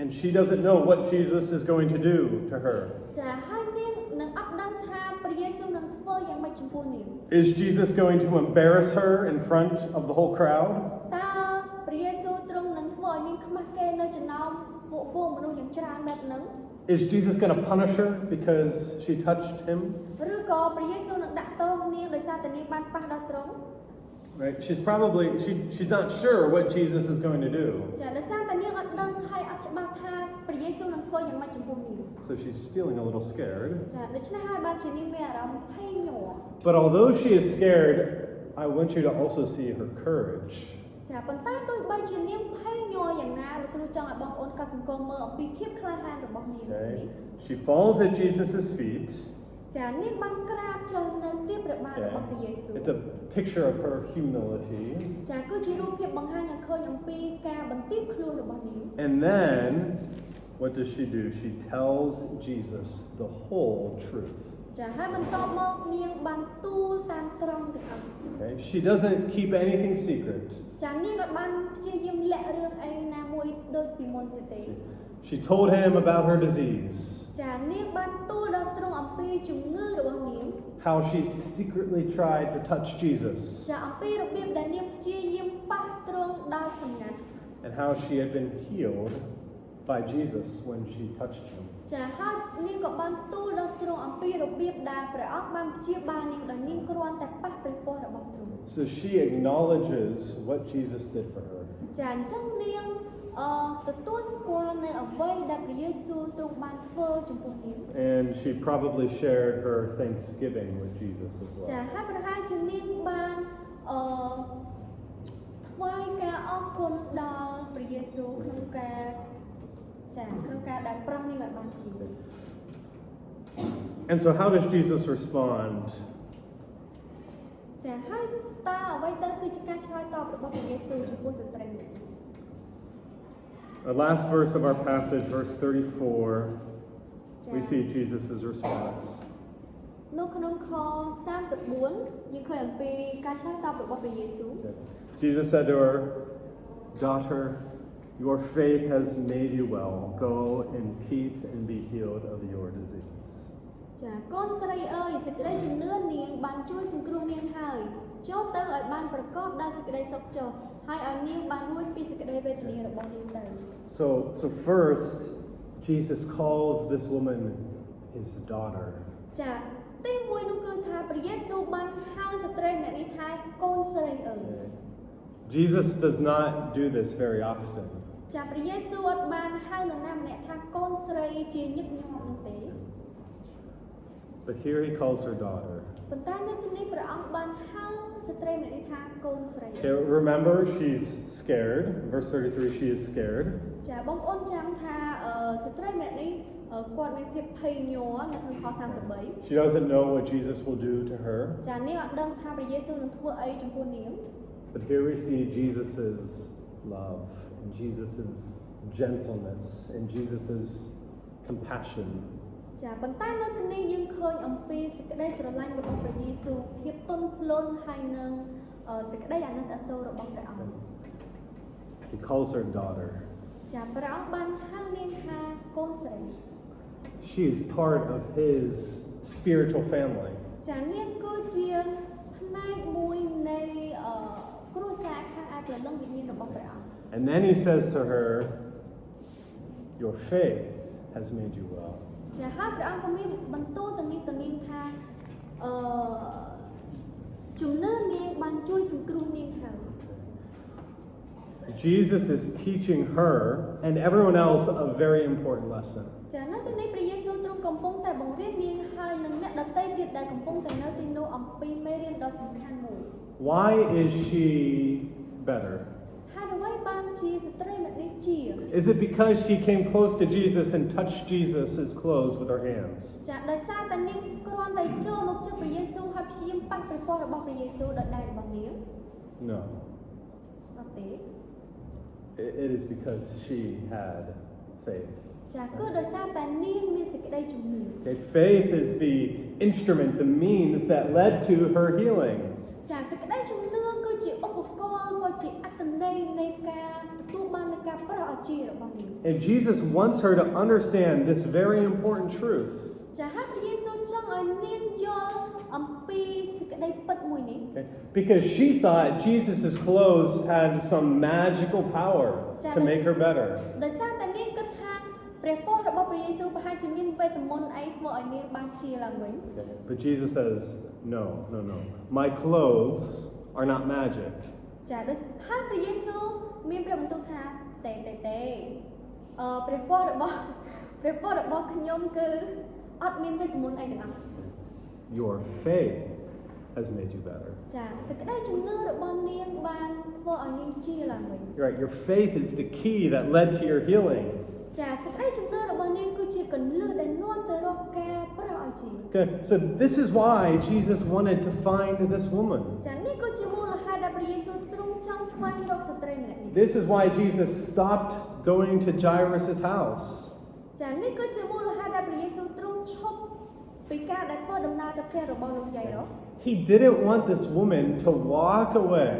And she doesn't know what Jesus is going to do to her. ចាហើយនាងនឹងអត់ដឹងថាព្រះយេស៊ូវនឹងធ្វើយ៉ាងម៉េចចំពោះនាង Is Jesus going to embarrass her in front of the whole crowd? តើព្រះយេស៊ូវទ្រង់នឹងធ្វើឲ្យនាងខ្មាស់គេនៅចំណោមពួកមនុស្សយ៉ាងច្រើនបែបហ្នឹង Is Jesus going to punish her because she touched him? ឬក៏ព្រះយេស៊ូវនឹងដាក់ទោសនាងដោយសារតែនាងបានប៉ះដល់ទ្រង់ Right? She's not sure what Jesus is going to do. ចាដោយសារតែនាងអត់ដឹងហើយអត់ច្បាស់ថាព្រះយេស៊ូវនឹងធ្វើយ៉ាងម៉េចចំពោះនាង So she's feeling a little scared. ចាដូច្នេះហើយបានជានាងមានអារម្មណ៍ភ័យញ័រ But although she is scared, I want you to also see her courage. ចាប៉ុន្តែទោះបីជានាងភ័យញ័រយ៉ាងណាលោកគ្រូចង់ឲ្យបងប្អូនកត់សម្គាល់មើលអំពីភាពក្លាហានរបស់នាងនេះ Okay? She falls at Jesus' feet. ចានាងបានក្រាបចុះនៅទីព្រះបាទរបស់ព្រះយេស៊ូវ It's a picture of her humility. ចាគឺជារូបភាពបង្ហាញឲ្យឃើញអំពីការបន្ទាបខ្លួនរបស់នាង And then, what does she do? She tells Jesus the whole truth. ចាហើយបន្ទាប់មកនាងបានទូលតាមត្រង់ទាំងអស់ Okay? She doesn't keep anything secret. ចានាងអត់បានព្យាយាមលាក់រឿងអីណាមួយដូចពីមុនទៀតទេ She told him about her disease. ចានាងបានទូលដល់ទ្រង់អំពីជំងឺរបស់នាង How she secretly tried to touch Jesus. ចាអំពីរបៀបដែលនាងព្យាយាមប៉ះទ្រង់ដោយសម្ងាត់ And how she had been healed by Jesus when she touched him. ចាហើយនាងក៏បានទូលដល់ទ្រង់អំពីរបៀបដែលព្រះអង្គបានព្យាបាលនាងដោយនាងគ្រាន់តែប៉ះព្រះពស្ត្ររបស់ទ្រង់ So she acknowledges what Jesus did for her. ចាអញ្ចឹងនាងទទួលស្គាល់នៅអ្វីដែលព្រះយេស៊ូវទ្រង់បានធ្វើចំពោះនាង And she probably shared her thanksgiving with Jesus as ចា well. ហើយប្រហែលជានាងបានថ្វាយការអរគុណដល់ព្រះយេស៊ូវក្នុងការដែលប្រោសនាងឲ្យបានជីវិត And so how does Jesus respond? ចាហើយតើអ្វីទៅគឺជាការឆ្លើយតបរបស់ព្រះយេស៊ូវចំពោះស្ត្រីនេះ The last verse of our passage, verse 34,ចា we see Jesus' response. នៅក្នុងខ34យើងឃើញអំពីការឆ្លើយតបរបស់ព្រះយេស៊ូវ Jesus said to her, "Daughter, your faith has made you well. Go in peace and be healed of your disease." ចាកូនស្រីអើយសេចក្តីជំនឿនាងបានជួយសង្គ្រោះនាងហើយចូលទៅឲ្យបានប្រកបដោយសេចក្តីសុខចុះហើយឲ្យនាងបានរួចពីសេចក្តីវេទនារបស់នាងទៅ So first, Jesus calls this woman his daughter. ចាទីមួយនោះគឺថាព្រះយេស៊ូវបានហៅស្ត្រីម្នាក់នេះថាកូនស្រីអើយ Jesus does not do this very often. ចាព្រះយេស៊ូវអត់បានហៅនរណាម្នាក់ថាកូនស្រីជាញឹកញាប់នោះទេ But here he calls her daughter. ប៉ុន្តែនៅទីនេះព្រះអង្គបានហៅស្ត្រីម្នាក់នេះថាកូនស្រី Okay, remember, she's scared. Verse 33, she is scared. ចាបងប្អូនចាំថាស្ត្រីម្នាក់នេះគាត់មានភាពភ័យញ័រនៅក្នុងខ33 She doesn't know what Jesus will do to her. ចានាងអត់ដឹងថាព្រះយេស៊ូវនឹងធ្វើអីចំពោះនាង But here we see Jesus' love and Jesus' gentleness and Jesus' compassion. ចាប៉ុន្តែនៅទីនេះយើងឃើញអំពីសេចក្តីស្រឡាញ់របស់ព្រះយេស៊ូវភាពទន់ភ្លន់ហើយនឹងសេចក្តីអាណិតអាសូររបស់ព្រះអង្គ He calls her daughter. ចាព្រះអង្គបានហៅនាងថាកូនស្រី She is part of his spiritual family. ចានាងគឺជាផ្នែកមួយនៃគ្រួសារខាងឯព្រលឹងវិញ្ញាណរបស់ព្រះអង្គ And then he says to her, your faith has made you well. ចាហើយព្រះអង្គក៏មានបន្ទូលទៅនាងថាជំនឿនាងបានជួយសង្គ្រោះនាងហើយ Jesus is teaching her and everyone else a very important lesson. ចានៅទីនេះព្រះយេស៊ូវទ្រង់កំពុងតែបង្រៀននាងហើយនិងអ្នកដទៃទៀតដែលកំពុងតែនៅទីនោះអំពីមេរៀនដ៏សំខាន់មួយ Why is she better? ហើយអ្វីបានជាស្ត្រីម្នាក់នេះជា Is it because she came close to Jesus and touched Jesus' clothes with her hands? ចាដោយសារតែនាងគ្រាន់តែចូលមកជិតព្រះយេស៊ូវហើយព្យាយាមប៉ះព្រះពស្ត្ររបស់ព្រះយេស៊ូវដោយដៃរបស់នាង No. អត់ទេ It is because she had faith. ចាគឺដោយសារតែនាងមានសេចក្តីជំនឿ Okay, faith is the instrument, the means that led to her healing. ចាសេចក្តីជំនឿគឺជាឧបករណ៍ក៏ជាអត្ថន័យនៃការទទួលបាននូវការប្រោសជារបស់នាង And Jesus wants her to understand this very important truth. ចាហើយព្រះយេស៊ូវចង់ឲ្យនាងយល់អំពីសេចក្តីពិតមួយនេះ Okay? Because she thought Jesus' clothes had some magical power to make her better. ដោយសារតែនាងគិតថាព្រះពស្ត្ររបស់ព្រះយេស៊ូវប្រហែលជាមានវេទមន្តអីធ្វើឲ្យនាងបានជាឡើងវិញ Okay? But Jesus says, no. My clothes are not magic. ចាដោយហើយព្រះយេស៊ូវមានព្រះបន្ទូលថាទេព្រះពស្ត្ររបស់ខ្ញុំគឺអត់មានវេទមន្តអីទាំងអស់ Your faith has made you better. ចាសេចក្តីជំនឿរបស់នាងបានធ្វើឲ្យនាងជាឡើងវិញ You're right. Your faith is the key that led to your healing. ចាសេចក្តីជំនឿរបស់នាងគឺជាគន្លឹះដែលនាំទៅរកការប្រោសឲ្យជា Okay, so this is why Jesus wanted to find this woman. ចានេះគឺជាមូលហេតុដែលព្រះយេស៊ូវទ្រង់ចង់ស្វែងរកស្ត្រីម្នាក់នេះ This is why Jesus stopped going to Jairus' house. ចានេះគឺជាមូលហេតុដែលព្រះយេស៊ូវទ្រង់ឈប់ពីការដែលធ្វើដំណើរទៅផ្ទះរបស់លោកយាយរ៉ូ He didn't want this woman to walk away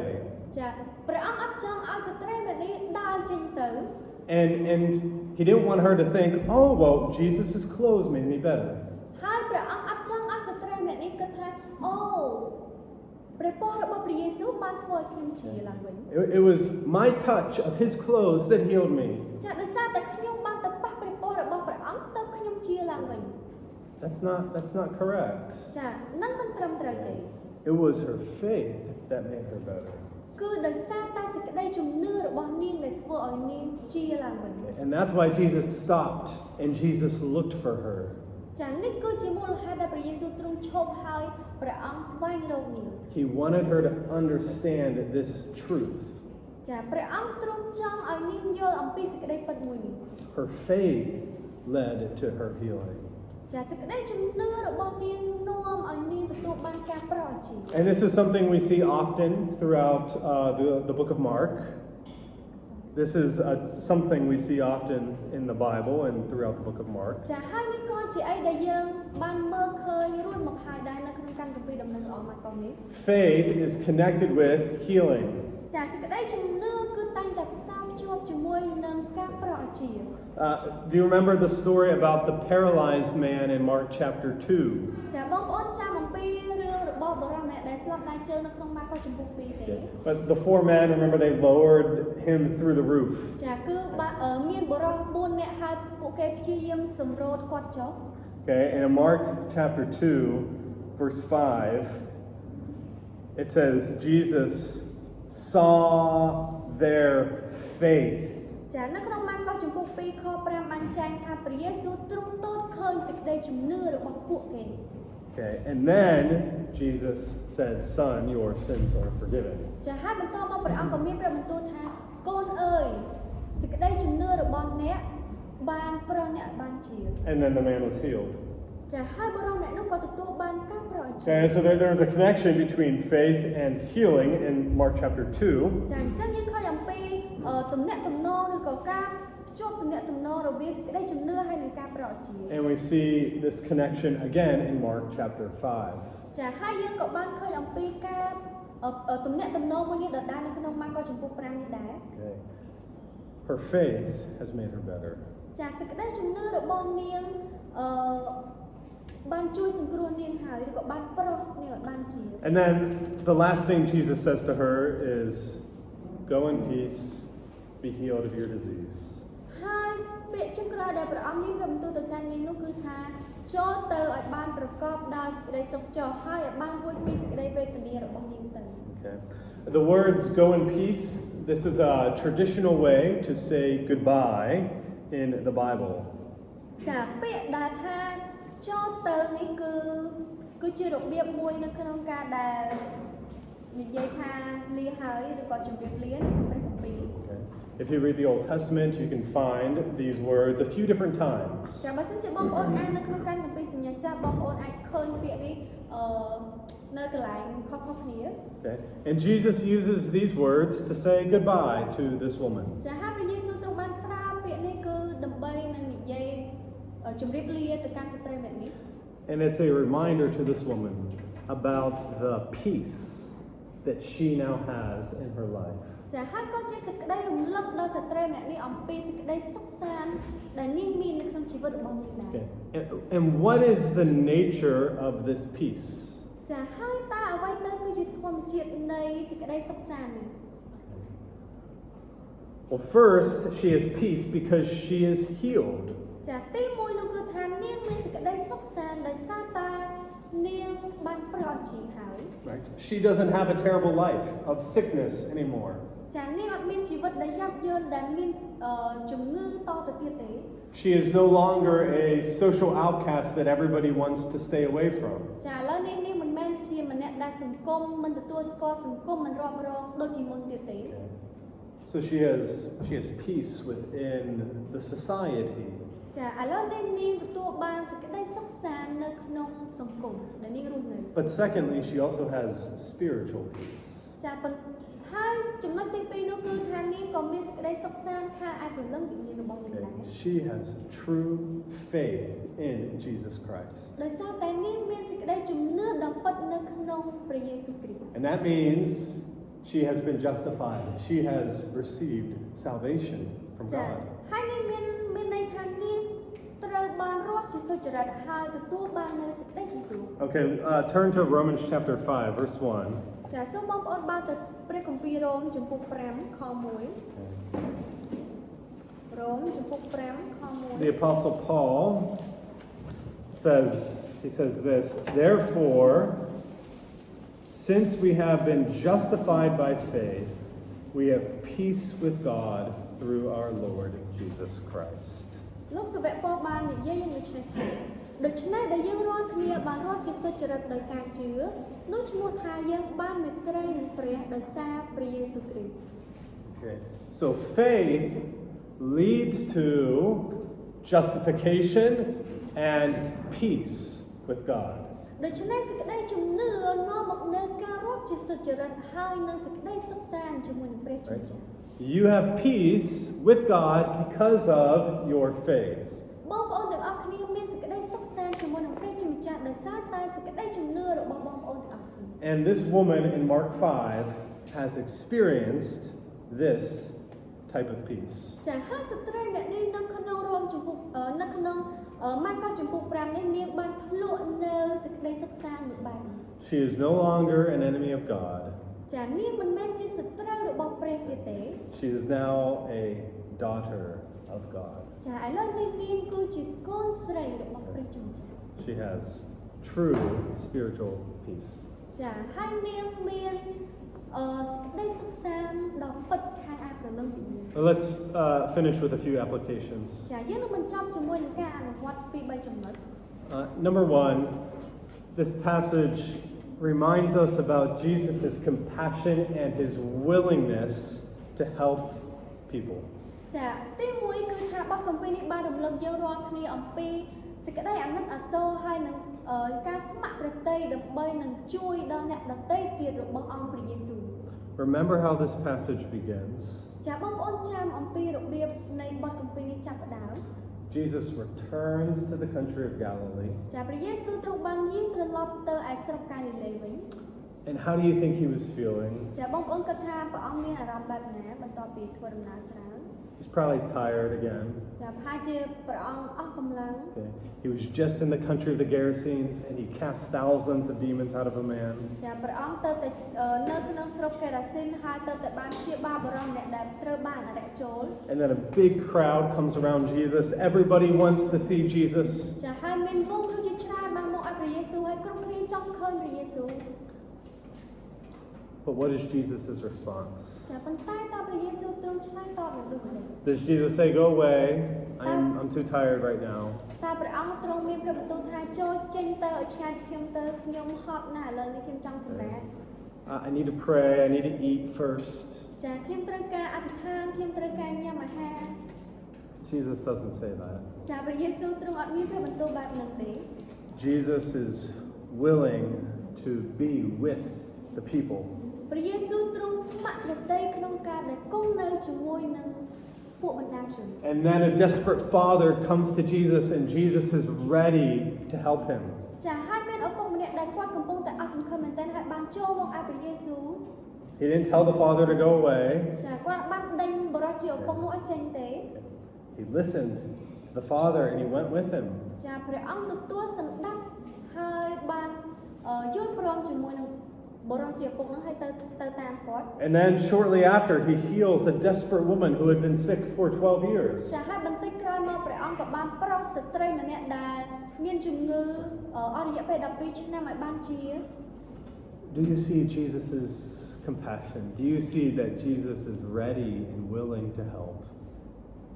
ចាព្រះអង្គអត់ចង់ឲ្យស្ត្រីម្នាក់នេះដើរចេញទៅ and he didn't want her to think, oh well, Jesus' clothes made me better. ហើយព្រះអង្គអត់ចង់ឲ្យស្ត្រីម្នាក់នេះគិតថាអូព្រះពស្ត្ររបស់ព្រះយេស៊ូវបានធ្វើឲ្យខ្ញុំជាឡើងវិញ It was my touch of his clothes that healed me. ចាដោយសារតែខ្ញុំបានទៅប៉ះព្រះពស្ត្ររបស់ព្រះអង្គទៅខ្ញុំជាឡើងវិញ That's not correct. ចានឹងមិនត្រឹមត្រូវទេ It was her faith that made her better. គឺដោយសារតែសេចក្តីជំនឿរបស់នាងដែលធ្វើឲ្យនាងជាឡើងវិញ And that's why Jesus stopped and Jesus looked for her. ចានេះគឺជាមូលហេតុដែលព្រះយេស៊ូវទ្រង់ឈប់ហើយព្រះអង្គស្វែងរកនាង He wanted her to understand this truth. ចាព្រះអង្គទ្រង់ចង់ឲ្យនាងយល់អំពីសេចក្តីពិតមួយនេះ Her faith led to her healing. ចាសេចក្តីជំនឿរបស់នាងនាំឲ្យនាងទទួលបានការប្រោសជា And this is something we see often throughout the book of Mark. This is something we see often in the Bible and throughout the book of Mark. ចាហើយនេះក៏ជាអីដែលយើងបានមើលឃើញរួចមកហើយដែរនៅក្នុងកម្មគម្ពីរដំណឹងល្អម៉ាកុសនេះ Faith is connected with healing. ចាសេចក្តីជំនឿគឺតែងតែផ្សារភ្ជាប់ជាមួយនឹងការប្រោសជា Do you remember the story about the paralyzed man in Mark chapter 2? ចាបងប្អូនចាំអំពីរឿងរបស់បុរសម្នាក់ដែលស្លាប់ដៃជើងនៅក្នុងម៉ាកុសចំពោះ2ទេ But the four men, remember, they lowered him through the roof. ចាគឺមានបុរស4នាក់ហើយពួកគេព្យាយាមសម្រូតគាត់ចុះ Okay, and in Mark chapter 2, verse 5, it says, Jesus saw their faith. ចានៅក្នុងម៉ាកុសចំពោះ2ខ5បានចែងថាព្រះយេស៊ូវទ្រង់ទតឃើញសេចក្តីជំនឿរបស់ពួកគេ Okay, and then Jesus said, Son, your sins are forgiven. ចាហើយបន្តមកព្រះអង្គក៏មានព្រះបន្ទូលថាកូនអើយសេចក្តីជំនឿរបស់អ្នកបានប្រោសអ្នកបានជា And then the man was healed. ចាហើយបុរសម្នាក់នោះក៏ទទួលបានការប្រោសជា Okay, so there's a connection between faith and healing in Mark chapter 2. ចាអញ្ចឹងយើងឃើញអំពីទំនាក់ទំនងឬក៏ការភ្ជាប់ទំនាក់ទំនងរវាងសេចក្តីជំនឿហើយនិងការប្រោសជា And we see this connection again in Mark chapter 5. ចាហើយយើងក៏បានឃើញអំពីការទំនាក់ទំនងមួយនេះដដែលនៅក្នុងម៉ាកុសចំពោះ5នេះដែរ Okay. Her faith has made her better. ចាសេចក្តីជំនឿរបស់នាងបានជួយសង្គ្រោះនាងហើយឬក៏បានប្រោសនាងឲ្យបានជា And then the last thing Jesus says to her is, Go in peace, be healed of your disease. ហើយពាក្យចុងក្រោយដែលព្រះអង្គមានប្របន្ទូលទៅកាន់នាងនោះគឺថាចូលទៅឲ្យបានប្រកបដោយសេចក្តីសុខចុះហើយឲ្យបានរួចពីសេចក្តីវេទនារបស់នាងទៅ Okay. The words "go in peace." This is a traditional way to say goodbye in the Bible. ចាពាក្យដែលថាចូលទៅនេះគឺជារបៀបមួយនៅក្នុងការដែលនិយាយថាលាហើយឬក៏ជម្រាបលានៅក្នុងព្រះគម្ពីរ Okay. If you read the Old Testament, you can find these words a few different times. ចាបើសិនជាបងប្អូនអាននៅក្នុងការគម្ពីរសញ្ញាចាស់បងប្អូនអាចឃើញពាក្យនេះនៅកន្លែងខុសៗគ្នា Okay. And Jesus uses these words to say goodbye to this woman. ចាហើយព្រះយេស៊ូវទ្រង់បានប្រើពាក្យនេះគឺដើម្បីនឹងនិយាយជម្រាបលាទៅកាន់ស្ត្រីម្នាក់នេះ And it's a reminder to this woman about the peace that she now has in her life. ចាហើយក៏ជាសេចក្តីរំលឹកដល់ស្ត្រីម្នាក់នេះអំពីសេចក្តីសុខសាន្តដែលនាងមាននៅក្នុងជីវិតរបស់នាងដែរ Okay. And what is the nature of this peace? ចាហើយតើអ្វីទៅគឺជាធម្មជាតិនៃសេចក្តីសុខសាន្តនេះ Well, first, she has peace because she is healed. ចាទីមួយនោះគឺថានាងមានសេចក្តីសុខសាន្តដោយសារតែនាងបានប្រោសជាហើយ Right? She doesn't have a terrible life of sickness anymore. ចានាងអត់មានជីវិតដែលយ៉ាប់យ៉ឺនដែលមានជំងឺតទៅទៀតទេ She is no longer a social outcast that everybody wants to stay away from. ចាឥឡូវនាងមិនមែនជាម្នាក់ដែលសង្គមមិនទទួលស្គាល់សង្គមមិនរាប់រងដូចពីមុនទៀតទេ So she has peace within the society. ចាឥឡូវនាងទទួលបានសេចក្តីសុខសាន្តនៅក្នុងសង្គមដែលនាងរស់នៅ But secondly, she also has spiritual peace. ចាប៉ុន្តែហើយចំណុចទីពីរនោះគឺថានាងក៏មានសេចក្តីសុខសាន្តខាងឯព្រលឹងវិញ្ញាណរបស់នាងដែរ She has true faith in Jesus Christ. ដោយសារតែនាងមានសេចក្តីជំនឿដ៏ពិតនៅក្នុងព្រះយេស៊ូវគ្រីស្ទ And that means she has been justified. She has received salvation from ចា God. ហើយនាងមានន័យថានាងត្រូវបានរាប់ជាសុចរិតហើយទទួលបាននូវសេចក្តីសង្គ្រោះ Okay, turn to Romans chapter 5, verse 1. ចាសូមបងប្អូនបើកទៅព្រះគម្ពីររ៉ូមជំពូក5ខ1រ៉ូមជំពូក5ខ The Apostle Paul says this, therefore, since we have been justified by faith, we have peace with God through our Lord Jesus Christ. លោកសាវកប៉ុលបាននិយាយយ៉ាងដូចនេះថាដូច្នេះដែលយើងរាល់គ្នាបានរាប់ជាសុចរិតដោយការជឿនោះឈ្មោះថាយើងបានមេត្រីនឹងព្រះដោយសារព្រះយេស៊ូវគ្រីស្ទ Okay. So faith leads to justification and peace with God. ដូច្នេះសេចក្តីជំនឿនាំមកនូវការរាប់ជាសុចរិតហើយនឹងសេចក្តីសុខសាន្តជាមួយនឹងព្រះជាម្ចាស់ You have peace with God because of your faith. បងប្អូនទាំងអស់គ្នាមានសេចក្តីសុខសាន្តជាមួយនឹងព្រះជាម្ចាស់ដោយសារតែសេចក្តីជំនឿរបស់បងប្អូនទាំងអស់គ្នា And this woman in Mark 5 has experienced this type of peace. ចាហើយស្ត្រីអ្នកនេះនៅក្នុងរោមចំពុកនៅក្នុងម៉ាកចំពុក5នេះនាងបានភ្លក់នៅសេចក្តីសុខសាន្តមួយបែប She is no longer an enemy of God. ចានាងមិនមែនជាសត្រូវរបស់ព្រះទៀតទេ She is now a daughter of God. ចាឥឡូវនាងគឺជាកូនស្រីរបស់ព្រះជាម្ចាស់ She has true spiritual peace. ចាហើយនាងមានសេចក្តីសុខសាន្តដ៏ពិតខាងឯព្រលឹងវិញ្ញាណ Let's finish with a few applications. ចាយើងនឹងបញ្ចប់ជាមួយនឹងការអនុវត្តពី3ចំណុច Number one, this passage reminds us about Jesus' compassion and his willingness to help people. ចាទី1គឺថាបទគម្ពីរនេះបានរំលឹកយើងរាល់គ្នាអំពីសេចក្តីអាណិតអាសូរហើយនឹងការស្ម័គ្រប្រតិយដើម្បីនឹងជួយដល់អ្នកដទៃទៀតរបស់អង្គព្រះយេស៊ូវ Remember how this passage begins. ចាបងប្អូនចាំអំពីរបៀបនៃបទគម្ពីរនេះចាប់ផ្ដើម Jesus returns to the country of Galilee. ចាព្រះយេស៊ូវទ្រង់បានយាងត្រឡប់ទៅឯស្រុកកាលីលេវិញ And how do you think he was feeling? ចាបងប្អូនគិតថាព្រះអង្គមានអារម្មណ៍បែបណាបន្ទាប់ពីធ្វើដំណើរច្រើន He's probably tired again. ចាប្រហែលជាព្រះអង្គអស់កម្លាំង Okay. He was just in the country of the Gerasenes, and he cast thousands of demons out of a man. ចាព្រះអង្គទៅតែនៅក្នុងស្រុកកេរ៉ាស៊ីនហើយទៅតែបានព្យាបាលបរិសុទ្ធអ្នកដែលត្រូវបានអរិយចូល And then a big crowd comes around Jesus. Everybody wants to see Jesus. ចាហើយមានវងគឺជាច្រើនបានមកឲ្យព្រះយេស៊ូវហើយគ្រប់គ្នាចង់ឃើញព្រះយេស៊ូវ But what is Jesus' response? ចាប៉ុន្តែតើព្រះយេស៊ូវទ្រង់ឆ្លើយតបយ៉ាងដូចម្តេច Does Jesus say, "Go away. I'm too tired right now"? តើព្រះអង្គទ្រង់មានព្រះបន្ទូលថាចូលចេញទៅឲ្យឆ្ងាយពីខ្ញុំទៅខ្ញុំហត់ណាស់ឥឡូវនេះខ្ញុំចង់សម្រាក I need to pray. I need to eat first. ចាខ្ញុំត្រូវការអធិដ្ឋានខ្ញុំត្រូវការញ៉ាំអាហារ Jesus doesn't say that. ចាព្រះយេស៊ូវទ្រង់អត់មានព្រះបន្ទូលបែបហ្នឹងទេ Jesus is willing to be with the people. ព្រះយេស៊ូវទ្រង់ស្ម័គ្រចិត្តក្នុងការដែលគង់នៅជាមួយនឹងពួកបណ្ដាជន And then a desperate father comes to Jesus, and Jesus is ready to help him. ចាហើយមានឪពុកម្នាក់ដែលគាត់កំពុងតែអស់សង្ឃឹមមែនទែនហើយបានចូលមកឲ្យព្រះយេស៊ូវ He didn't tell the father to go away. ចាគាត់បានដេញបរិសុទ្ធជាឪពុកនោះឲ្យចេញទេ He listened to the father, and he went with him. ចាព្រះអង្គទទួលសន្តាប់ហើយបានយល់ព្រមជាមួយនឹងបរិសុទ្ធជាឪពុកនោះឲ្យទៅតាមគាត់ And then shortly after, he heals a desperate woman who had been sick for 12 years. ចាហើយបន្តិចក្រោយមកព្រះអង្គក៏បានប្រោសស្ត្រីម្នាក់ដែលមានជំងឺអស់រយៈពេល12ឆ្នាំឲ្យបានជា Do you see Jesus' compassion? Do you see that Jesus is ready and willing to help?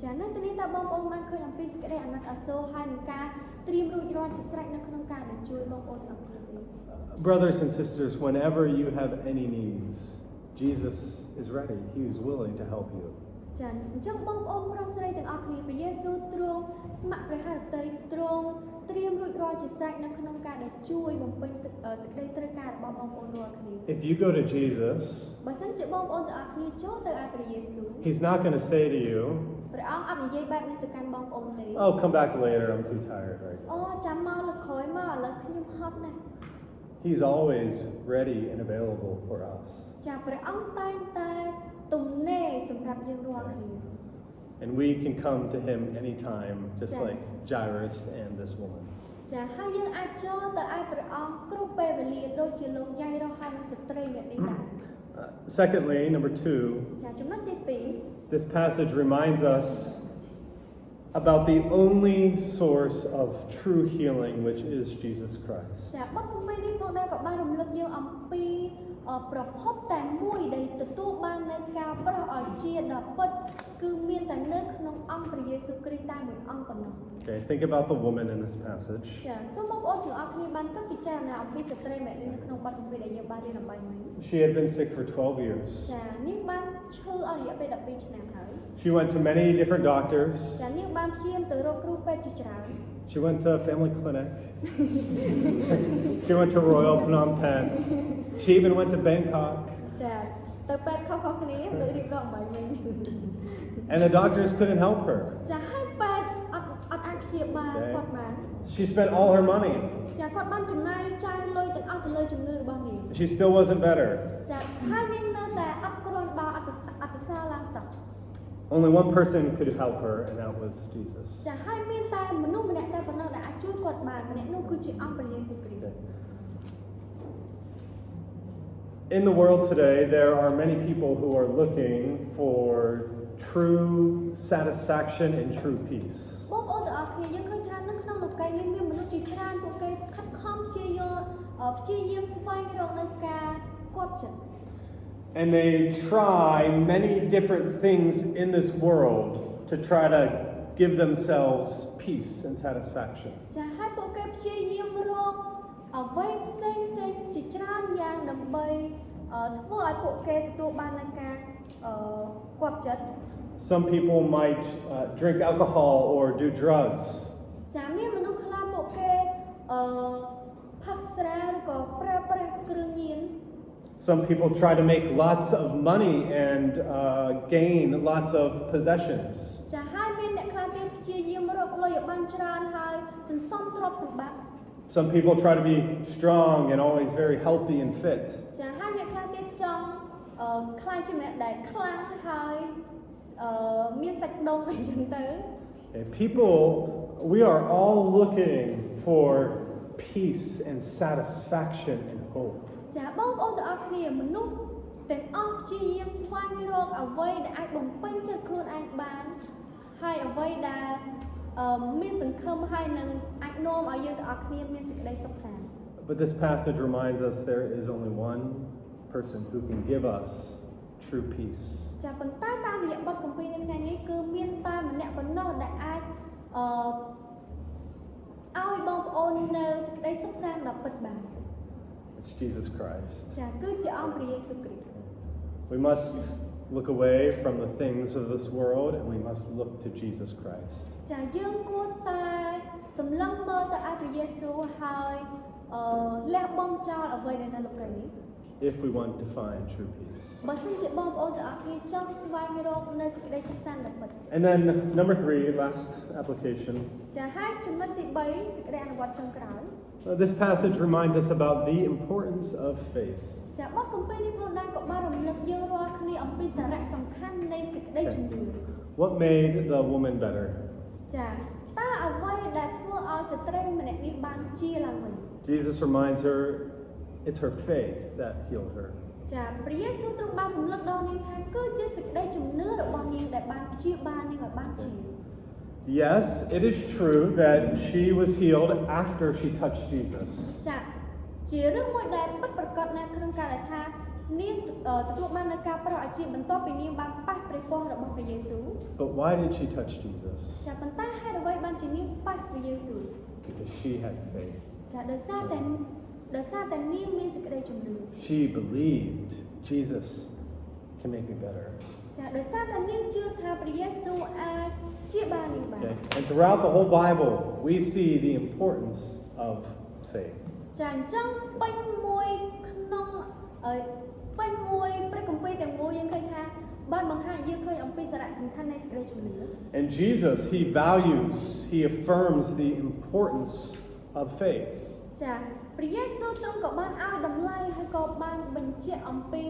ចានៅទីនេះតើបងប្អូនបានឃើញអំពីសេចក្តីអាណិតអាសូរហើយនឹងការត្រៀមរួចរាល់ជាស្រេចនៅក្នុងការដែលជួយបងប្អូនទាំងអស់គ្នាទេ Brothers and sisters, whenever you have any needs, Jesus is ready. He is willing to help you. ចាអញ្ចឹងបងប្អូនប្រុសស្រីទាំងអស់គ្នាព្រះយេស៊ូវទ្រង់ស្ម័គ្រព្រះハរតីទ្រង់ត្រៀមរួចរាល់ជាស្រេចនៅក្នុងការដែលជួយបំពេញសេចក្តីត្រូវការរបស់បងប្អូនរាល់គ្នា If you go to Jesus, បើសិនជាបងប្អូនទាំងអស់គ្នាចូលទៅឲ្យព្រះយេស៊ូវ He's not going to say to you, ព្រះអង្គអត់និយាយបែបនេះទៅកាន់បងប្អូនទេ "Oh, come back later. I'm too tired right អូ now." ចាំមកលើក្រោយមកឥឡូវខ្ញុំហត់ណាស់ He's always ready and available for us. ចាព្រះអង្គតែងតែទំនេរសម្រាប់យើងរាល់គ្នា And we can come to Him anytime, just Yeah. like Jairus and this woman. ចាហើយយើងអាចចូលទៅឲ្យព្រះអង្គគ្រប់ពេលវេលាដូចជាលោកយាយរស់ហើយនឹងស្ត្រីម្នាក់នេះដែរ Secondly, number 2, ចាចំណុចទី2 this passage reminds us about the only source of true healing, which is Jesus Christ. ចាបទគម្ពីរនេះផងដែរក៏បានរំលឹកយើងអំពីប្រភពតែមួយដែលទទួលបាននៅការប្រោសឲ្យជាដ៏ពិតគឺមានតែនៅក្នុងអង្គព្រះយេស៊ូវគ្រីស្ទតែមួយអង្គប៉ុណ្ណោះ Okay, think about the woman in this passage. ចាសូមបងប្អូនទាំងអស់គ្នាបានគិតពិចារណាអំពីស្ត្រីម្នាក់នេះនៅក្នុងបទគម្ពីរដែលយើងបានរៀនអំពីមិញ She had been sick for 12 years. ចានាងបានឈឺអស់រយៈពេល12ឆ្នាំហើយ She went to many different doctors. ចានាងបានព្យាយាមទៅរកគ្រូពេទ្យជាច្រើន She went to a family clinic. She went to Royal Phnom Penh. She even went to Bangkok. ចាទៅពេទ្យខុសៗគ្នាដូចរៀបរាប់អំពីមិញ And the doctors couldn't help her. ចាហើយពេទ្យអត់អាចព្យាបាលគាត់បាន She spent all her money. ចាគាត់បានចំណាយចាយលុយទាំងអស់ទៅលើជំងឺរបស់នាង She still wasn't better. ចាហើយនាងនៅតែអត់គ្រាន់បើអត់ប្រសើរឡើងសោះ Only one person could help her, and that was Jesus. ចាហើយមានតែមនុស្សម្នាក់តែប៉ុណ្ណោះដែលអាចជួយគាត់បានម្នាក់នោះគឺជាអង្គព្រះយេស៊ូវគ្រីស្ទ In the world today, there are many people who are looking for true satisfaction and true peace. បងប្អូនទាំងអស់គ្នាយើងឃើញថានៅក្នុងលោកីនេះមានមនុស្សជាច្រើនពួកគេខិតខំព្យាយាមស្វែងរកនៅការគាប់ចិត្ត And they try many different things in this world to try to give themselves peace and satisfaction. ចាហើយពួកគេព្យាយាមរកអ្វីផ្សេងជាច្រើនយ៉ាងដើម្បីធ្វើឲ្យពួកគេទទួលបាននូវការគាប់ចិត្ត Some people might drink alcohol or do drugs. ចាមានមនុស្សខ្លះពួកគេផឹកស្រាឬក៏ប្រើប្រាស់គ្រឿងញៀន Some people try to make lots of money and gain lots of possessions. ចាហើយមានអ្នកខ្លះទៀតព្យាយាមរកលុយឲ្យបានច្រើនហើយសន្សំទ្រព្យសម្បត្តិ Some people try to be strong and always very healthy and fit. ចាហើយអ្នកខ្លះទៀតចង់ ខ្លាចជាម្នាក់ដែលខ្លាំងហើយមានសាច់ដុំអីចឹងទៅ Okay, people, we are all looking for peace and satisfaction and hope. ចាបងប្អូនទាំងអស់គ្នាមនុស្សទាំងអស់ព្យាយាមស្វែងរកអ្វីដែលអាចបំពេញចិត្តខ្លួនឯងបានហើយអ្វីដែលមានសង្ឃឹមហើយនឹងអាចនាំឲ្យយើងទាំងអស់គ្នាមានសេចក្តីសុខសាន្ត But this passage reminds us there is only one person who can give us true peace. ចាប៉ុន្តែតាមរយៈបទគម្ពីរនៅថ្ងៃនេះគឺមានតែម្នាក់ប៉ុណ្ណោះដែលអាចឲ្យបងប្អូននៅសេចក្តីសុខសាន្តដ៏ពិតបាន It's Jesus Christ. ចាគឺជាអង្គព្រះយេស៊ូវគ្រីស្ទ We must look away from the things of this world and we must look to Jesus Christ. ចាយើងគួរតែសម្លឹងមើលទៅឯព្រះយេស៊ូវហើយលះបង់ចោលអ្វីដែលនៅលោកីនេះ If we want to find true peace. បើសិនជាបងប្អូនទាំងអស់គ្នាចង់ស្វែងរកនៅសេចក្តីសុខសាន្តដ៏ពិត And then number 3, last application. ចាហើយចំណុចទី3សេចក្តីអនុវត្តចុងក្រោយ This passage reminds us about the importance of faith. ចាបទគម្ពីរនេះផងដែរក៏បានរំលឹកយើងរាល់គ្នាអំពីសារៈសំខាន់នៃសេចក្តីជំនឿ What made the woman better? ចាតើអ្វីដែលធ្វើឲ្យស្ត្រីម្នាក់នេះបានជាឡើងវិញ Jesus reminds her it's her faith that healed her. ចាព្រះយេស៊ូវទ្រង់បានរំលឹកដល់នាងថាគឺជាសេចក្តីជំនឿរបស់នាងដែលបានព្យាបាលនាងឲ្យបានជា Yes, it is true that she was healed after she touched Jesus. ចាជារឿងមួយដែលពិតប្រាកដណាស់ក្នុងការដែលថានាងទទួលបាននូវការប្រោសអាជីពបន្ទាប់ពីនាងបានប៉ះព្រះពស្ត្ររបស់ព្រះយេស៊ូវ But why did she touch Jesus? ចាប៉ុន្តែហេតុអ្វីបានជានាងប៉ះព្រះយេស៊ូវ Because she had faith. ចាដោយសារតែនាងមានសេចក្តីជំនឿ She believed Jesus can make me better. ចាដោយសារតែនាងជឿថាព្រះយេស៊ូវអាចព្យាបាលនាងបាន Okay? And throughout the whole Bible, we see the importance of faith. ចាអញ្ចឹងពេញមួយក្នុងពេញមួយព្រះគម្ពីរទាំងមូលយើងឃើញថាបានបង្ហាញយើងឃើញអំពីសារៈសំខាន់នៃសេចក្តីជំនឿ And Jesus, he affirms the importance of faith. ចាព្រះយេស៊ូវទ្រង់ក៏បានឲ្យតម្លៃហើយក៏បានបញ្ជាក់អំពី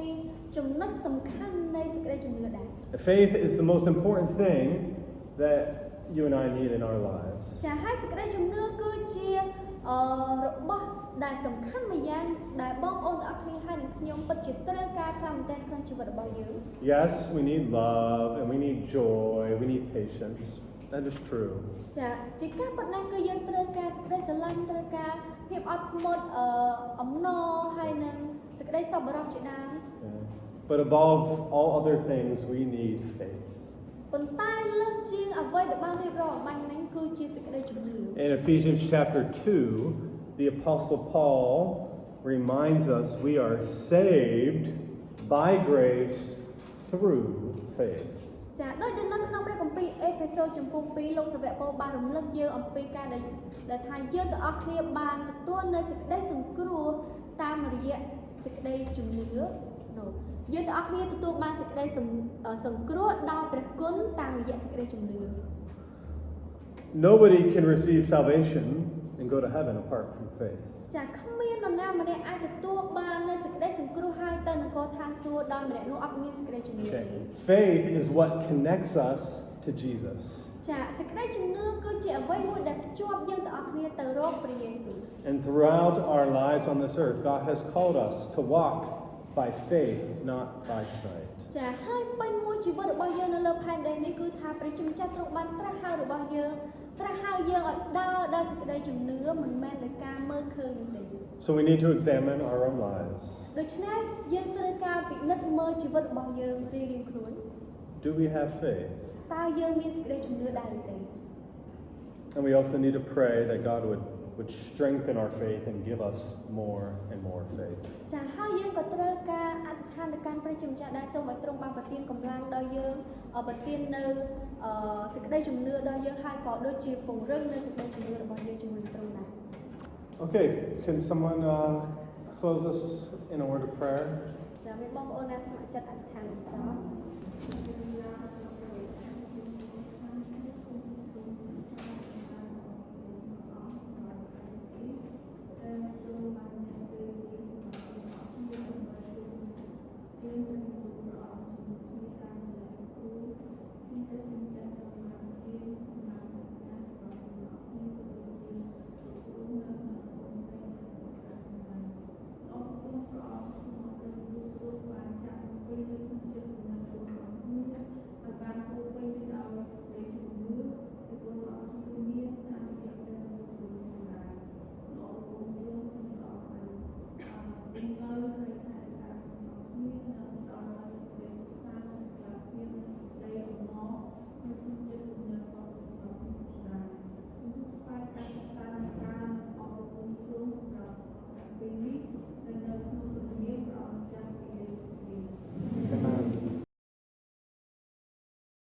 ចំណុចសំខាន់នៃសេចក្តីជំនឿដែរ Faith is the most important thing that you and I need in our lives. ចាហើយសេចក្តីជំនឿគឺជារបស់ដែលសំខាន់មួយយ៉ាងដែលបងប្អូនទាំងអស់គ្នាហើយនឹងខ្ញុំពិតជាត្រូវការខ្លាំងមែនទែនក្នុងជីវិតរបស់យើង Yes, we need love and we need joy, we need patience. That is true. ចាជាការពិតណាស់គឺយើងត្រូវការសេចក្តីស្រឡាញ់ត្រូវការភាពអត់ធ្មត់អំណរហើយនឹងសេចក្តីសប្បុរសជាដើម But above all other things, we need faith. ប៉ុន្តែលើសជាងអ្វីដែលបានរៀបរាប់អំបញ្ញមិញគឺជាសេចក្តីជំនឿ In Ephesians chapter 2, the Apostle Paul reminds us we are saved by grace through faith. ចាដូចនៅក្នុងព្រះគម្ពីរអេភេសូតចំពោះ2លោកសាវកប៉ូលបានរំលឹកយើងអំពីការដែលថាយើងទាំងអស់គ្នាបានទទួលនៅសេចក្តីសង្គ្រោះតាមរយៈសេចក្តីជំនឿនោះយើងទាំងអស់គ្នាទទួលបានសេចក្តីសង្គ្រោះដោយព្រះគុណតាមរយៈសេចក្តីជំនឿ Nobody can receive salvation and go to heaven apart from faith. ចាគ្មាននរណាម្នាក់អាចទទួលបាននៅសេចក្តីសង្គ្រោះហើយទៅនគរឋានសួគ៌ដោយម្នាក់នោះអត់មានសេចក្តីជំនឿទេ Faith is what connects us to Jesus. ចាសេចក្តីជំនឿគឺជាអ្វីមួយដែលភ្ជាប់យើងទាំងអស់គ្នាទៅរកព្រះយេស៊ូវ And throughout our lives on this earth, God has called us to walk by faith, not by sight. ចាហើយពេញមួយជីវិតរបស់យើងនៅលើផែនដីនេះគឺថាព្រះជាម្ចាស់ទ្រង់បានត្រាស់ហៅរបស់យើងត្រាស់ហៅយើងឲ្យដើរដោយសេចក្តីជំនឿមិនមែនដោយការមើលឃើញនោះទេ So we need to examine our own lives. ដូច្នេះយើងត្រូវការពិនិត្យមើលជីវិតរបស់យើងរៀងៗខ្លួន Do we have faith? តើយើងមានសេចក្តីជំនឿដែរឬទេ And we also need to pray that God would strengthen our faith and give us more and more faith. ចាហើយយើងក៏ត្រូវការអធិដ្ឋានទៅកាន់ព្រះជាម្ចាស់ដែរសូមឲ្យទ្រង់បានប្រទានកម្លាំងដល់យើងប្រទាននៅសេចក្តីជំនឿដល់យើងហើយក៏ដូចជាពង្រឹងនៅសេចក្តីជំនឿរបស់យើងជាមួយទ្រង់ដែរ Okay, can someone close us in a word of prayer? ចាមានបងប្អូនណាស្ម័គ្រចិត្តអធិដ្ឋានបន្ត